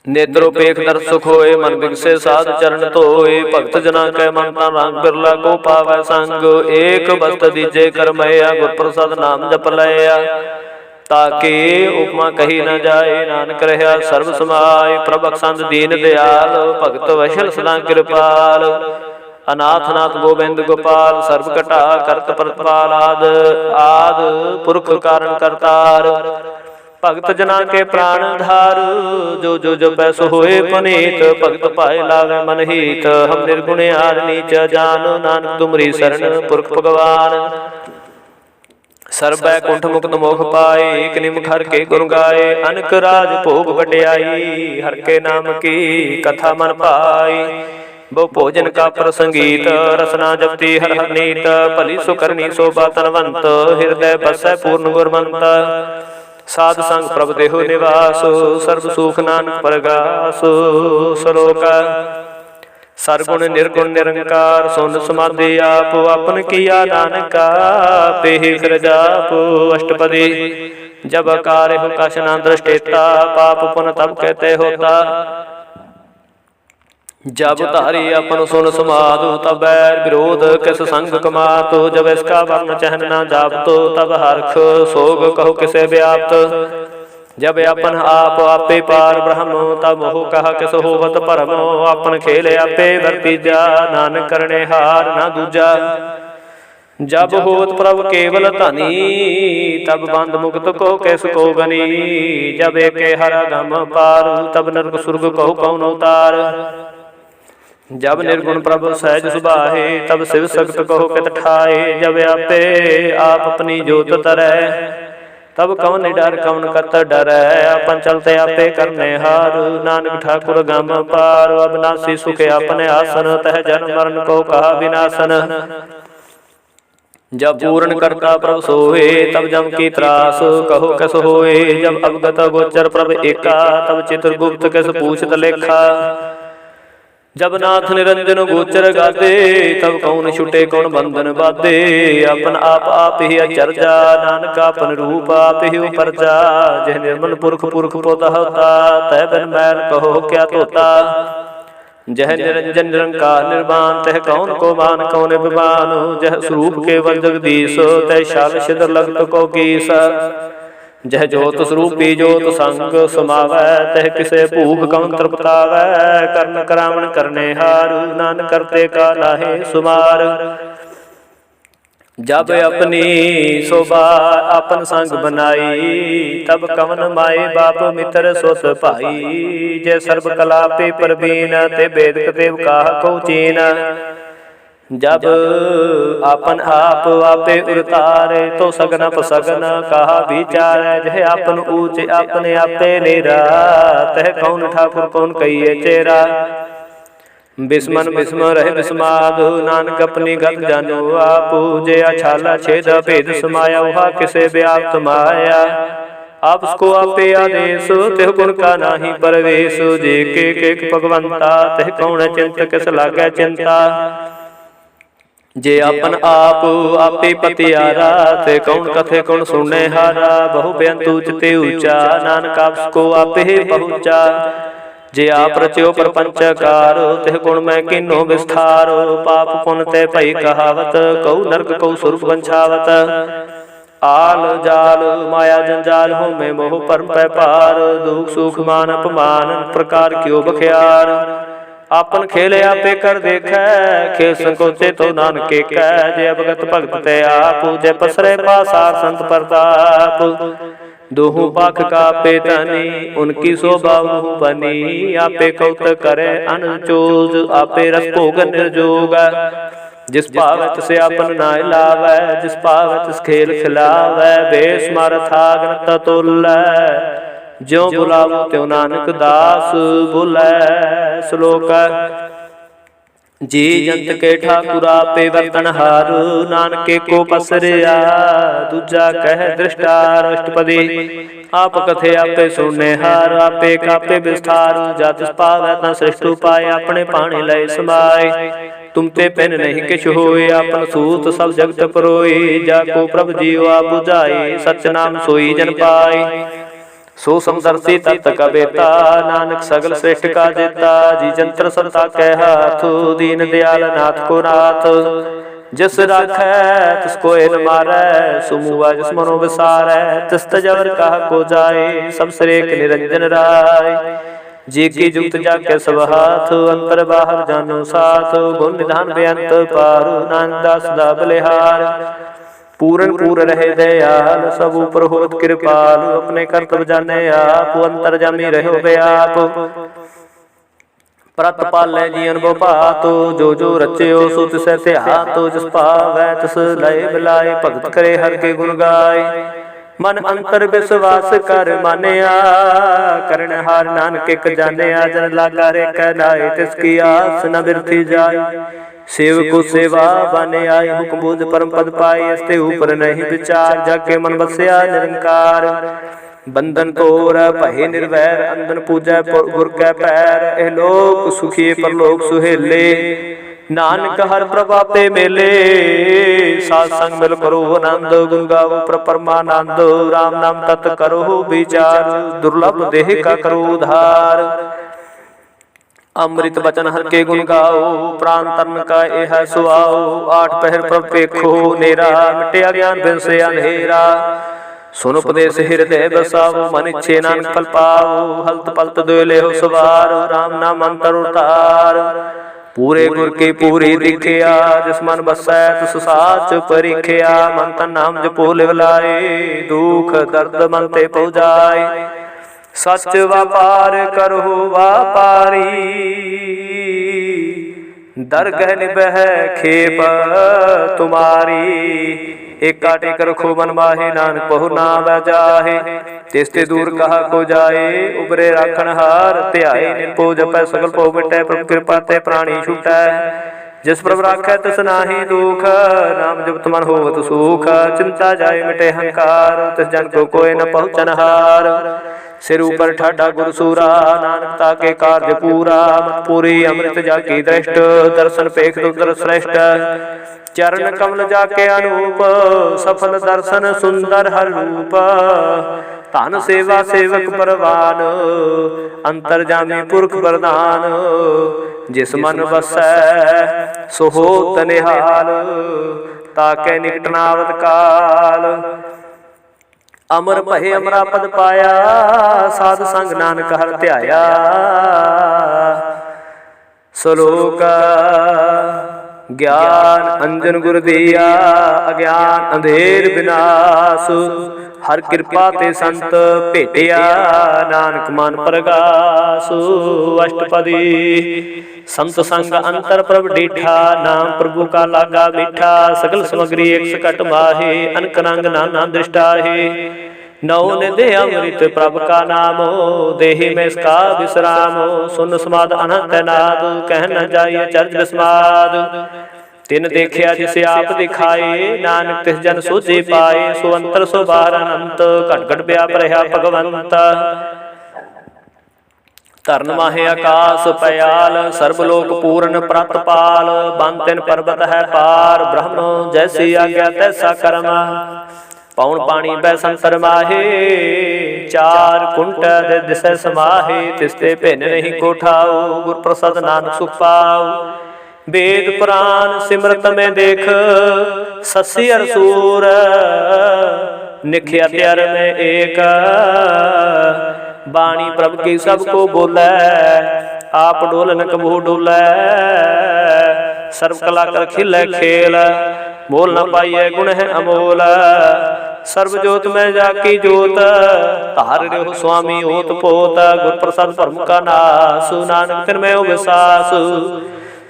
नेत्रोपेख दर सुख होए, मन बिगसे साध चरण धोए। भगत जना कै मन तन रंग, बिरला को पावै संग। एक बस्त दीजे कर मया, गुर प्रसाद नाम जप लया। ताके उपमा कही न जाए, नानक रहा सर्व समाय। प्रभ संत दीन दयाल, भगत वशल सदा कृपाल। अनाथ नाथ गोबिंद गोपाल, सर्व कटा करत प्रतिपाल। आद आद पुरख कारण करतार, भगत जना के प्राण धार। जो जो जपै सो होए पुनीत, भगत पाए लागे मन हीत। हम निर्गुण आर नीच जान, नानक तुमरी शरण पुरख भगवान। सर्व बैकुंठ मुक्त मोख पाए, एक निमख हर के गुण गाए। अनक राज भोग बटियाई, हर के नाम की कथा मन पाई। बहु भोजन का प्रसंगीत, रसना जपती हर हर नीत। भली सुकरनी शोभा तनवंत, हृदय बसै पूर्ण गुरमंत। साध संग प्रभ देहु निवास, सर्व सुख नानक परगास। श्लोक सरगुण निर्गुण निरंकार, सुन समाधि आप। अपन किया नानका, पेहि फिर जाप। अष्टपदी जब कार्य हो कछ न दृष्टेता, पाप पुन तब कहते होता। जब तारी अपन सुन समाधु, तब विरोध किस संग कमातो। जब इसका वर्ण चहन न जापतो, तब हर्ष सोग कहो किसे व्याप्त। जब अपन आप आपे पार ब्रह्म तब मोह कहा किस होवत परमो अपन खेल आपे वर्तीजा नानक करने हार ना दूजा जब होत प्रभु केवल धनी तब बंद मुक्त को कैस को गनी जब एक हरा गम पार तब नरक सुर्ग कहो कौन उतार जब निर्गुण प्रभु सहज सुबाहे तब शिव सक्त कहो कित ठाए जब आपे आप अपनी जोत तरह तब कौन डर कौन करत डर अपन चलते आपे करने हार नानक ठाकुर गम पार अविनाशी सुख अपने आसन तह जन्म मरण को कहा विनाशन जब पूर्ण करता प्रभु सोए तब जम की त्रास कहो कैस होए जब अवगत गोचर प्रभु एका तब चित्रगुप्त कैस पूछत लेखा जब नाथ निरंजन गोचर गादे तब कौन छुटे कौन बंधन बाधे अपन आप ही अचरजा नानक अपन रूप आप ही उपरजा जह निर्मल पुरख पुरख पोता होता तह बिन मैल कहो क्या तोता जह निरंजन निरंकार निर्वाण तह कौन को मान कौन विमान जह स्वरूप केवल जगदीश तह शाल छिद्र लगत को कीस जह जोत स्वरूपी जोत संग समावै तह किसे भूख कौन तृप्तावै कर्ण करावण करने हार नान करते का लाहे सुमार जब अपनी शोभा अपन संग बनाई तब कवन माए बाप मित्र सोत भाई जय सर्व कला पे परवीन ते वेद देव कहा को चीन जब अपन आप आपे उतारे तो सगन पसगन कहा विचार जह अपन ऊंचे अपने आपे नेरा तह कौन ठाकुर कौन कहिए चेरा बिस्मन बिस्म रहे बिस्माद नानक अपनी गत जानो आप जे अछाला छेद भेद समाया वहा किसे व्याप्त माया आप उसको आपे आदेश तेह गुण का नाही परवेश जे के भगवंता तह कौन चिंत किस लागे चिंता जे अपन आप आपे पतियारा ते कौन कथे कौन सुने हारा बहु बेअंत उचते ऊंचा नानक आपको आपे पहुंचा जे आप रच्यो प्रपंचकार तेह गुण में किन्नो विस्तार पाप पुन ते भई कहावत कऊ नरक कऊ स्वरूप वंछावत आल जाल माया जंजाल हो में मोह परम पै पार दुख सुख मान अपमान प्रकार क्यों बख्यार आपन खेले आपे कर देखै खेल संकोचे तो नानके कह जे अवगत भगत ते आप जे पसरे पासार संत प्रताप दोहू पाख का पेतनी उनकी शोभा बनी आपे कौत करे अनचोज आपे रस भोग निर्जोग जिस पावत से अपन नाय लावै जिस पावत खेल खिलावै बेस मारथागन ततुल ज्यों बुलावो त्यों नानक दास बुलै श्लोक जी जंत के ठाकुर आपे वर्तन हार नानके को पसरिया दूजा कह दृष्टार अष्टपदी आप कथे आपे सुनने हार आपे कापे विस्तार जात पावै ता श्रेष्ठ उपाय अपने पाणी लय समाय तुम ते पेन नहीं किछ होए आपन सूत सब जगत परोए जाको प्रभु जीव आप बुझाए सच नाम सोई जन पाए सो समदर्शी तत्त का बेता नानक सगल श्रेष्ठ का जेता जी जंत्र सत्ता कह हाथ दीन दयाल नाथ को नाथ जिस राखै तिसको न मारै सुमुआ जिस मनो विसारै तिस तजवर कहा को जाए सब श्रेक निरंजन राय जी की जुक्त जाके सब हाथ अंतर बाहर जानो साथ गुण निधान बेअंत पार नानक दास दा बलिहार पूरन पूर रहे दयाल सब ऊपर होत कृपाल अपने कर्तव्य जाने आप अंतर जामी रहो व्याप प्रत पाले जी अनुभव पातो जो जो रच्यो सो तिसे ते हाथो जिस पावै तिस लय बिलाय भगत करे हर के गुण गाय मन अंतर विश्वास कर मानिया करण हार नानक एक जानिया जन लागा रे कहलाए तिसकी आस न बिरथी जाय सेव को सेवा बने आए हुक्म बुझ परम पद पाए इसते ऊपर नहीं विचार जाके मन बसया निरंकार बंधन तोर भय निर्वैर अंधन पूजै गुर कै पैर ए लोक सुखी परलोक सुहेले नानक हर प्रभाते मेले साथ संग मिल करो आनंद गुण गाओ परमानंद राम नाम तत् करो विचार दुर्लभ देह का करो उधार अमृत बचन हर के गुण गाओ प्राण तन का यह सुआओ आठ पहर प्रभ पेखो नेरा मिटे अज्ञान बिन से अंधेरा सुन उपदेश हृदय बसाओ, मन इच्छे नानक फल पाओ। हलत पलत दुय लेहो सवार, राम नाम अंतर उतार। पूरे गुर की पूरी दिखिया, जिस मन बसै तिस साच परिखिया। मन तन नाम जपो लिव लाए, दुख दर्द मन ते पहुँ जाए। सच व्यापार करहु व्यापारी, दरगह निबह खेप तुम्हारी। एक टेक रखो मन माहे, नानक बहु नाम जाहे। तिसते दूर कहा को जाए, उबरे राखण हार ध्याए। निरपो जपै सगल पो मिटै, प्रभु कृपा ते प्राणी छूटै। जिस प्रभु राखै तिस नाहि दुख, नाम जपत मन होवत सुख। चिंता जाए मिटे हंकार, तिस जन को कोय न पहुँचन हार। सिर ऊपर ठाडा गुर सूरा, नानक ताके कार्य पूरा। मत पूरी अमृत जाकी दृष्ट, दर्शन पेख दुर्दर श्रेष्ठ। चरण कमल जाके अनूप, सफल दर्शन सुंदर हर रूप। धन सेवा सेवक परवान, अंतर जामी पुरख वरदान। जिस मन बसै सो होत निहाल, ताके निकट न आवत काल। अमर भये अमरा पद पाया, साध संग नानक हर ध्याया। श्लोक ज्ञान अंजन गुर दिया, अज्ञान अंधेर विनाश। हर कृपा ते संत भेटिया, नानक मन प्रगासु। अष्टपदी संत संग अंतर प्रभ डीठा, नाम प्रभु का लागा मीठा। सगल समग्री एक सकट माहे, अनक रंग नाना दृष्टाहे। नौ निधि अमृत प्रभ का नामो, देहि में इसका विश्रामो। सुन समाद अनंत नाद, कह न जाइए चर्च विस्माद। तिन देखिया जिसे आप दिखाए, नानक तिस जन सूझे पाए। सो अंतर सो बाहर अनंत, घट घट व्याप रहा भगवंत। धरन माहे आकाश पयाल, सर्वलोक पूर्ण प्रतपाल। बंतिन पर्वत है पार, ब्रह्म जैसी आज्ञा तैसा कर्म। पौन पानी बै संतर माहे, चार कुंट दिसै समाहे। तिसते भिन्न नहीं को ठाओ, गुर प्रसाद नानक सुख पाओ। वेद पुराण सिमरत में देख, ससी अर सूर। निख्या त्यार में एक, बाणी प्रभु की सबको बोलै। आप डोलन कबहू डोलै, सर्व कला कर खिलै खेल। मोल न पाइए गुण है अमोल, सर्व जोत में जाकी जोत। तार रहो स्वामी ओत पोत, गुर प्रसाद परम का नास। नानक तिन में विश्वास,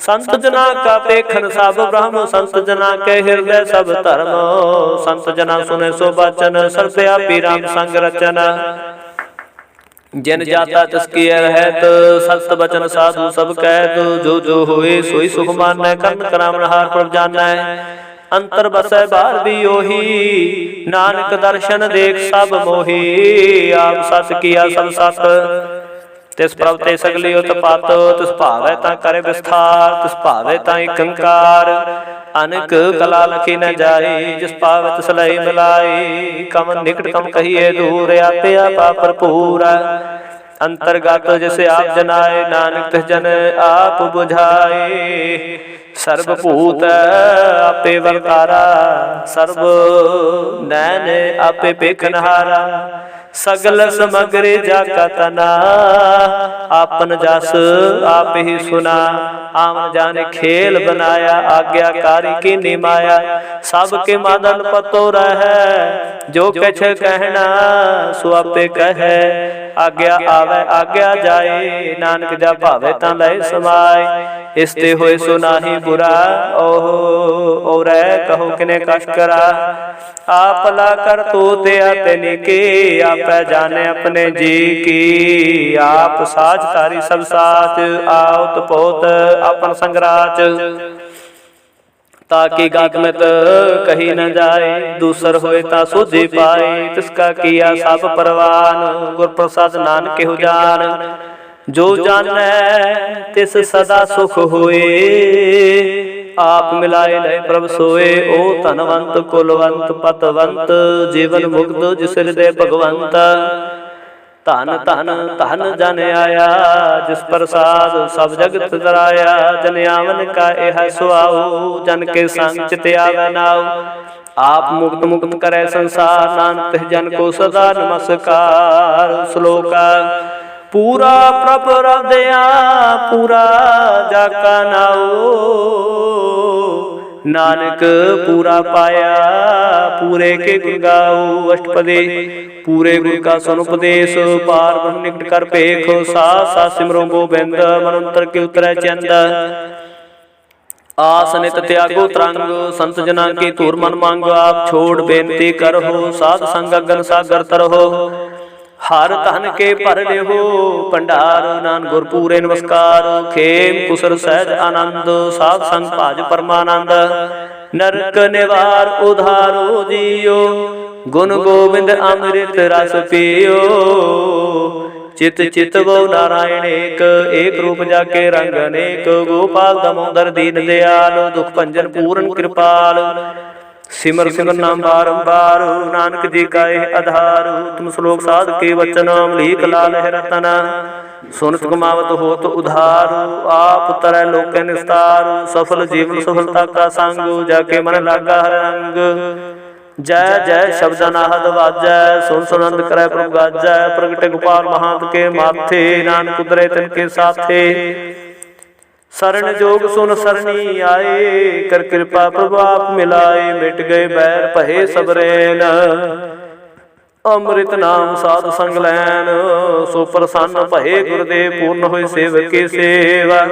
संत जना का पेखन सब ब्रह्म। संत जना के हृदय सब धर्म, संत जना सुने सो बचन। सर्वव्यापी राम संग रचन, जिन जाता तिसकी रहत। सत बचन साधु सब कहत, जो जो होए सोई सुख मानै। कर्म करावन हार प्रभ जानै, अंतर बसै बाहर भी ओही। नानक दर्शन देख सब मोही, आप सत किया सब सत। तिस प्रभ ते सगली उत्पत, तिस भावै ता करे विस्तार। तिस भावै ता कंकार, अनक कला लखी न जाए। जिस पावै तिस लय मिलाए, कमन निकट कम कहिए दूर। आपे आपा भरपूर, अंतर्गत जैसे आप जनाए। नानक तिस जन आप बुझाए, सर्वभूत आपे वर्तारा। सर्व नैन आपे पेखनहारा, सगल समग्री जाका तना। आपन जस आप ही सुना, आवन जाने खेल बनाया। आज्ञाकारी की निमाया, सबके मादन पतो रहे। जो कछ कहना सो आपे कहे, आज्ञा आवे आज्ञा जाए। नानक जा भावे ता लय समाए, इसते होए सो नाहि बुरा। ओहो और कहो किने कश करा, आप ला कर तो ते आते के। आप जाने अपने जी की, आप साज तारी सब साच। आओत पोत अपन संगराच, ताकि गात में कही न जाए। दूसर होए ता सोझे पाए, तिसका किया सब परवान। गुर प्रसाद नानक हो जान, जो जानै तिस सदा सुख होए। आप मिलाए लय प्रभ सोए, ओ धनवंत कुलवंत पतवंत। जीवन मुक्त जिस हृदय भगवंत, धन धन धन जन आया। जिस प्रसाद सब जगत तराया, जन आवन का यह सुआओ। जन के संग चित आवे नाउ, आप मुक्त मुक्त करे संसार, नानक तिस जन को सदा नमस्कार। श्लोक पूरा प्रभ रवदया पूरा जाका नाओ, नानक पूरा पाया पूरे के गुण गाओ। अष्टपदी पूरे गुण का सुन उपदेश, पार ब्रह्म निकट कर पेख। साथ साथ सिमरो गोबिंद मनंतर के उतरै चंद। आस नित त्यागो तरंग, संत जना की धूर मन मांग। आप छोड़ बेनती करहो, साध संग अगन सागर तरहो। हर तन के भर लेहो भंडार, नान गुर पूरे नमस्कार। खेम कुसर सहज आनंद, साध संग भाज परमानंद। नरक निवार उधारो जियो, गुण गोविंद अमृत रस पियो। चित चित वो नारायण एक, एक रूप जाके रंग अनेक। गोपाल दामोदर दीन दयाल, दुख भंजन पूर्ण कृपाल। सिमर सिमर नाम बारंबार, नानक जी का यह आधार। तुम श्लोक साध के वचन, अमलीक लाल है रतन। सुनत कमावत हो तो उधार, आप तरह लोक निस्तार। सफल जीवन सफलता का संग, जाके मन लागा हर रंग। जय जय शब्द नाहद वाजै, सुन सुनंद करे प्रभु गाजै। प्रगटे गोपाल महांत के माथे, नानक उतरे तिनके साथे। शरण जोग सुन सरनी आए, कर कृपा प्रभु आप मिलाए। मिट गए बैर पहे सब रैन, अमृत नाम साध संग लैन। सो प्रसन्न भये गुरुदेव, पूर्ण होय सेवक की सेवा।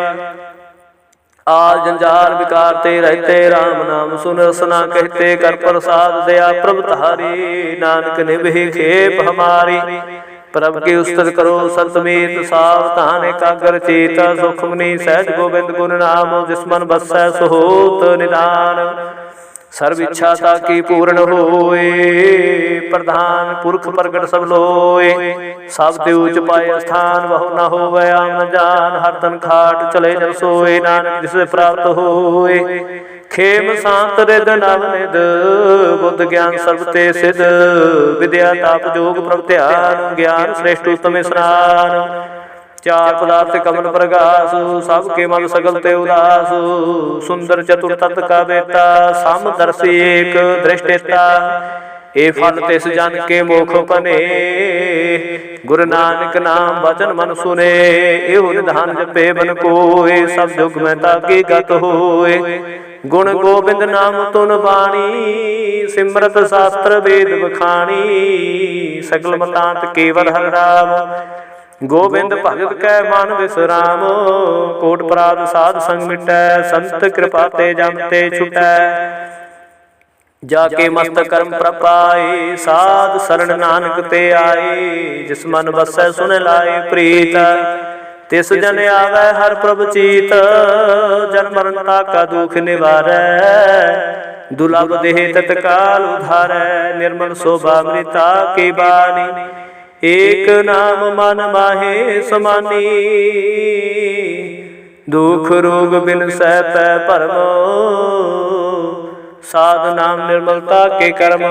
आज जंजार विकार ते रहते, राम नाम सुन रसना कहते। कर प्रसाद दया प्रभु तारी, नानक निभि खेप हमारी। प्रभु की उस्तत करो संतमीत, सावधान एकाग्र चेत। सुखमनी सहज गोविंद गुण नाम, जिसमन बसै सुहोत निदान। सर्व इच्छा ताकी पूर्ण होए, प्रधान पुरख प्रगट सब लोए। सब ते उच पाए स्थान, बहु न होवै आम न जान। हर तन खाट चले जन सोए, नानक जिसे प्राप्त होए। खेम शांत रिद नवनिध, बुद्ध ज्ञान सर्व ते सिद्ध। विद्या ताप जोग प्रभ ध्यान, ज्ञान श्रेष्ठ उत्तम स्नान। चार पदार्थ कमल प्रगास, सबके मन सगल ते उदास। सुंदर चतुर तत् का बेता, समदर्शी एक दृष्टेता। ए फल तिस जन के मोख पने, गुरु नानक नाम वचन मन सुने। एहो निधान जपे बन कोय, सब जुग में ताकी गत होए। गुण गोबिंद नाम तुन बाणी, सिमरत शास्त्र वेद बखानी। सकल मतांत केवल हर राम, गोबिंद भगत कै मन विश्राम। कोट अपराध साध संग मिटै, संत कृपा ते जम ते छुटै। जाके मस्त कर्म प्रपाए, साध शरण नानक ते आए। जिस मन बसै सुन लाए प्रीत, तिस जन आवे हर प्रभ चीत। जन मरणता का दुख निवारै, दुर्लभ देह तत्काल उधारै। निर्मल शोभा मृता की बानी, एक नाम मन माहे समानी। दुख रोग बिन सह पै परम, साध नाम निर्मलता के कर्म।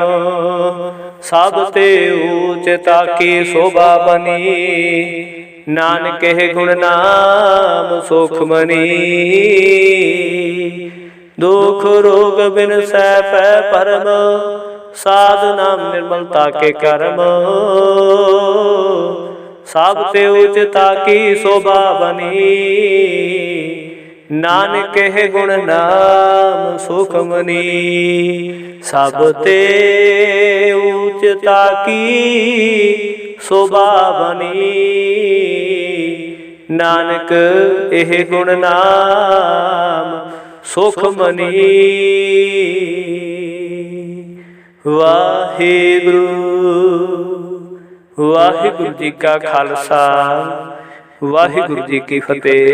सब ते ऊचता की शोभा बनी, नानक है गुण नाम सुखमनी। दुख रोग बिन सह पै परम, साध नाम निर्मलता के कर्म। सब ते उचता की शोभा बनी, नानक है गुण नाम सुखमनी। सब ते उचता की शोभा बनी, नानक एह गुण नाम सुखमनी। वाहिगुरु वाहिगुरु जी का खालसा, वाहिगुरु जी की फतेह।